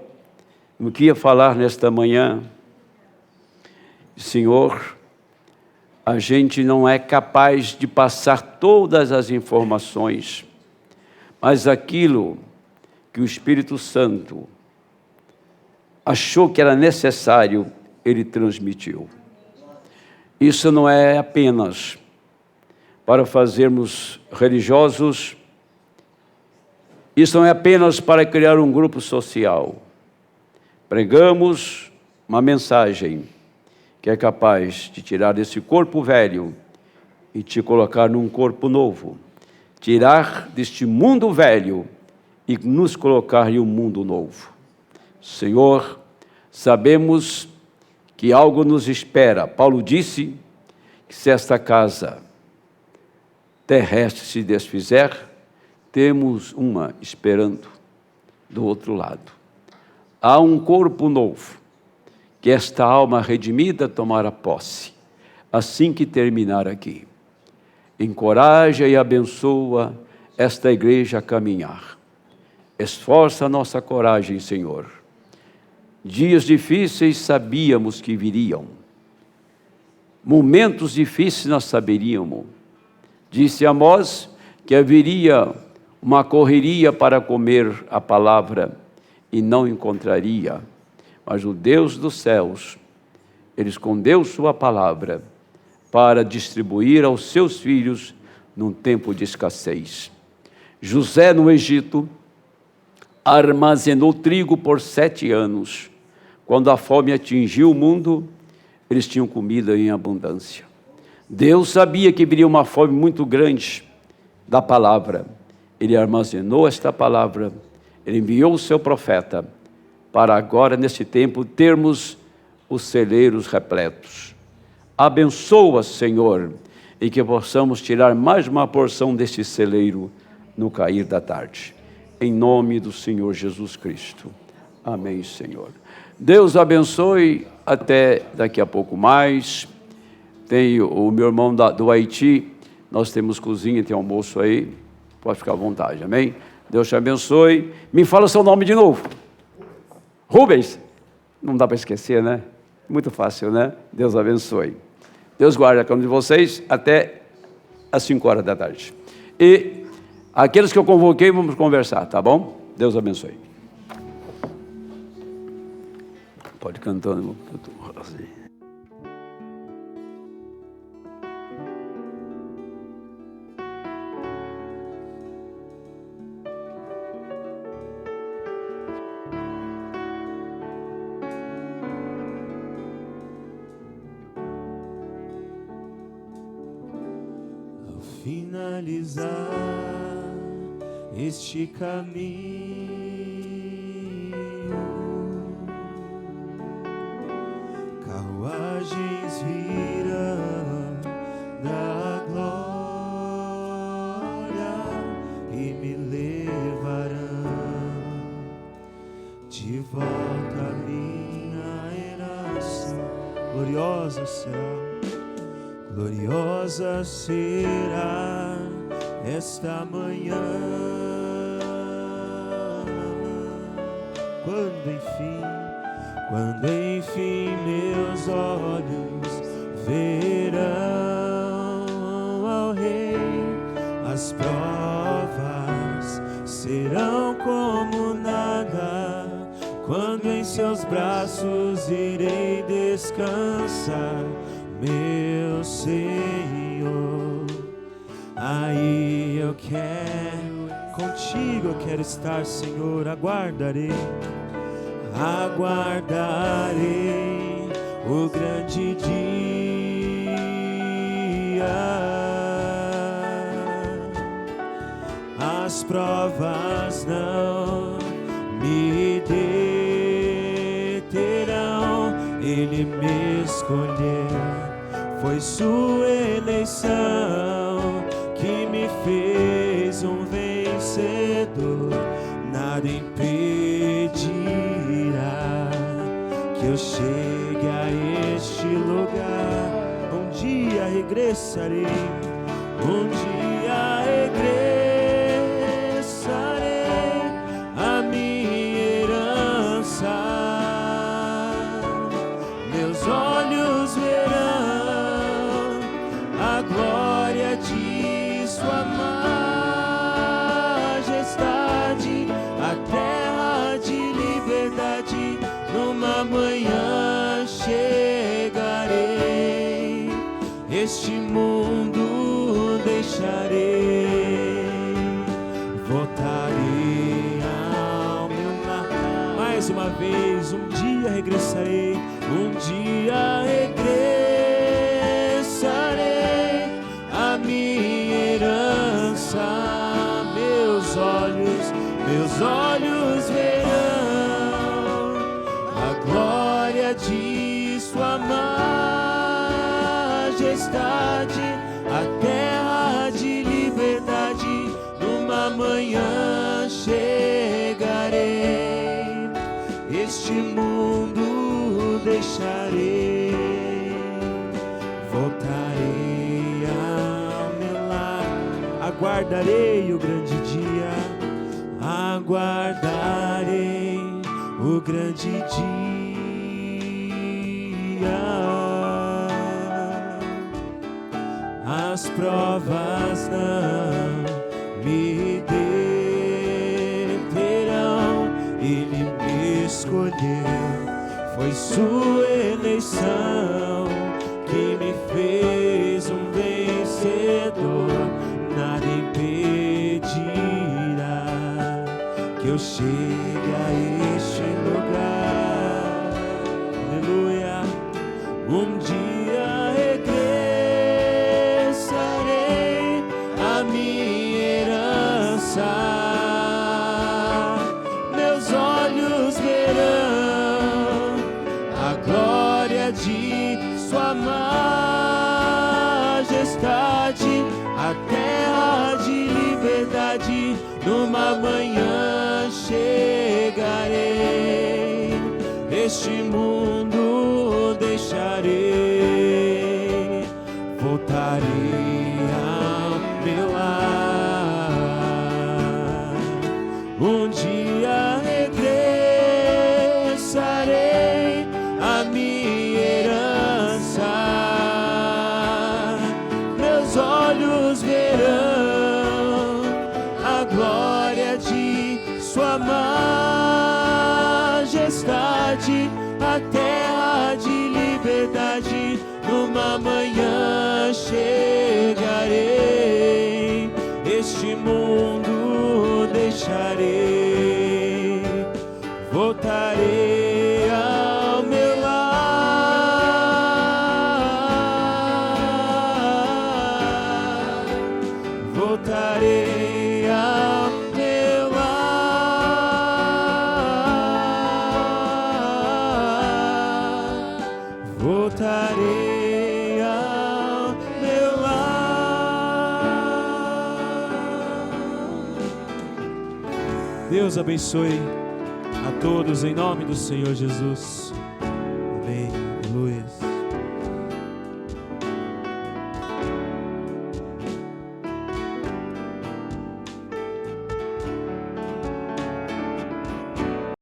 no que ia falar nesta manhã. Senhor, a gente não é capaz de passar todas as informações, mas aquilo que o Espírito Santo achou que era necessário, ele transmitiu. Isso não é apenas para fazermos religiosos, isso não é apenas para criar um grupo social. Pregamos uma mensagem que é capaz de tirar desse corpo velho e te colocar num corpo novo. Tirar deste mundo velho e nos colocar em um mundo novo. Senhor, sabemos que algo nos espera. Paulo disse que se esta casa terrestre se desfizer, temos uma esperando do outro lado. Há um corpo novo, que esta alma redimida tomará posse, assim que terminar aqui. Encoraja e abençoa esta igreja a caminhar. Esforça a nossa coragem, Senhor. Dias difíceis sabíamos que viriam. Momentos difíceis nós saberíamos. Disse Amós que haveria uma correria para comer a palavra e não encontraria. Mas o Deus dos céus, Ele escondeu sua palavra para distribuir aos seus filhos num tempo de escassez. José no Egito armazenou trigo por 7 anos. Quando a fome atingiu o mundo, eles tinham comida em abundância. Deus sabia que viria uma fome muito grande da palavra. Ele armazenou esta palavra, Ele enviou o seu profeta, para agora, nesse tempo, termos os celeiros repletos. Abençoa, Senhor, e que possamos tirar mais uma porção deste celeiro no cair da tarde. Em nome do Senhor Jesus Cristo. Amém, Senhor. Deus abençoe, até daqui a pouco mais. Tem o meu irmão do Haiti, nós temos cozinha, tem almoço aí, pode ficar à vontade, amém? Deus te abençoe. Me fala o seu nome de novo. Rubens. Não dá para esquecer, né? Muito fácil, né? Deus abençoe. Deus guarde a cada um de vocês até às 5 horas da tarde. E aqueles que eu convoquei, vamos conversar, tá bom? Deus abençoe. Pode cantar, irmão. Finalizar este caminho, carruagens virão da glória e me levarão de volta à minha herança. Gloriosa será, gloriosa será esta manhã, quando enfim meus olhos verão ao Rei. As provas serão como nada, quando em seus braços irei descansar. meu Senhor. Aí eu quero, contigo eu quero estar, Senhor. Aguardarei o grande dia. As provas não me deterão. Ele me escolheu, foi sua eleição que me fez um vencedor. Nada impedirá que eu chegue a este lugar. Um dia regressarei, um dia regressarei à minha herança. Meus olhos verão a glória de sua majestade, a terra de liberdade. Numa manhã chegarei, este mundo deixarei, voltarei ao meu lar. Mais uma vez, um dia regressarei, um dia regressarei à minha herança. Meus olhos verão a glória de sua majestade, a terra de liberdade. Numa manhã chegarei, este mundo deixarei, voltarei ao meu lar. Aguardarei o grande dia, aguardarei o grande dia. As provas não me deterão. Ele me escolheu, foi sua eleição que me fez um vencedor. Nada impedirá que eu chegue a este lugar. Aleluia. Um dia regressarei à minha herança. Meus olhos verão a glória de sua majestade, a terra de liberdade. Numa manhã chegarei, este mundo deixarei, voltarei ao meu lar. Um dia regressarei à minha herança. Meus olhos verão a glória de sua majestade, a terra de liberdade. Numa manhã chegarei, este mundo deixarei, voltarei ao meu lar, voltarei ao meu lar, voltarei ao meu lar. Deus abençoe a todos em nome do Senhor Jesus. Amém. Aleluia.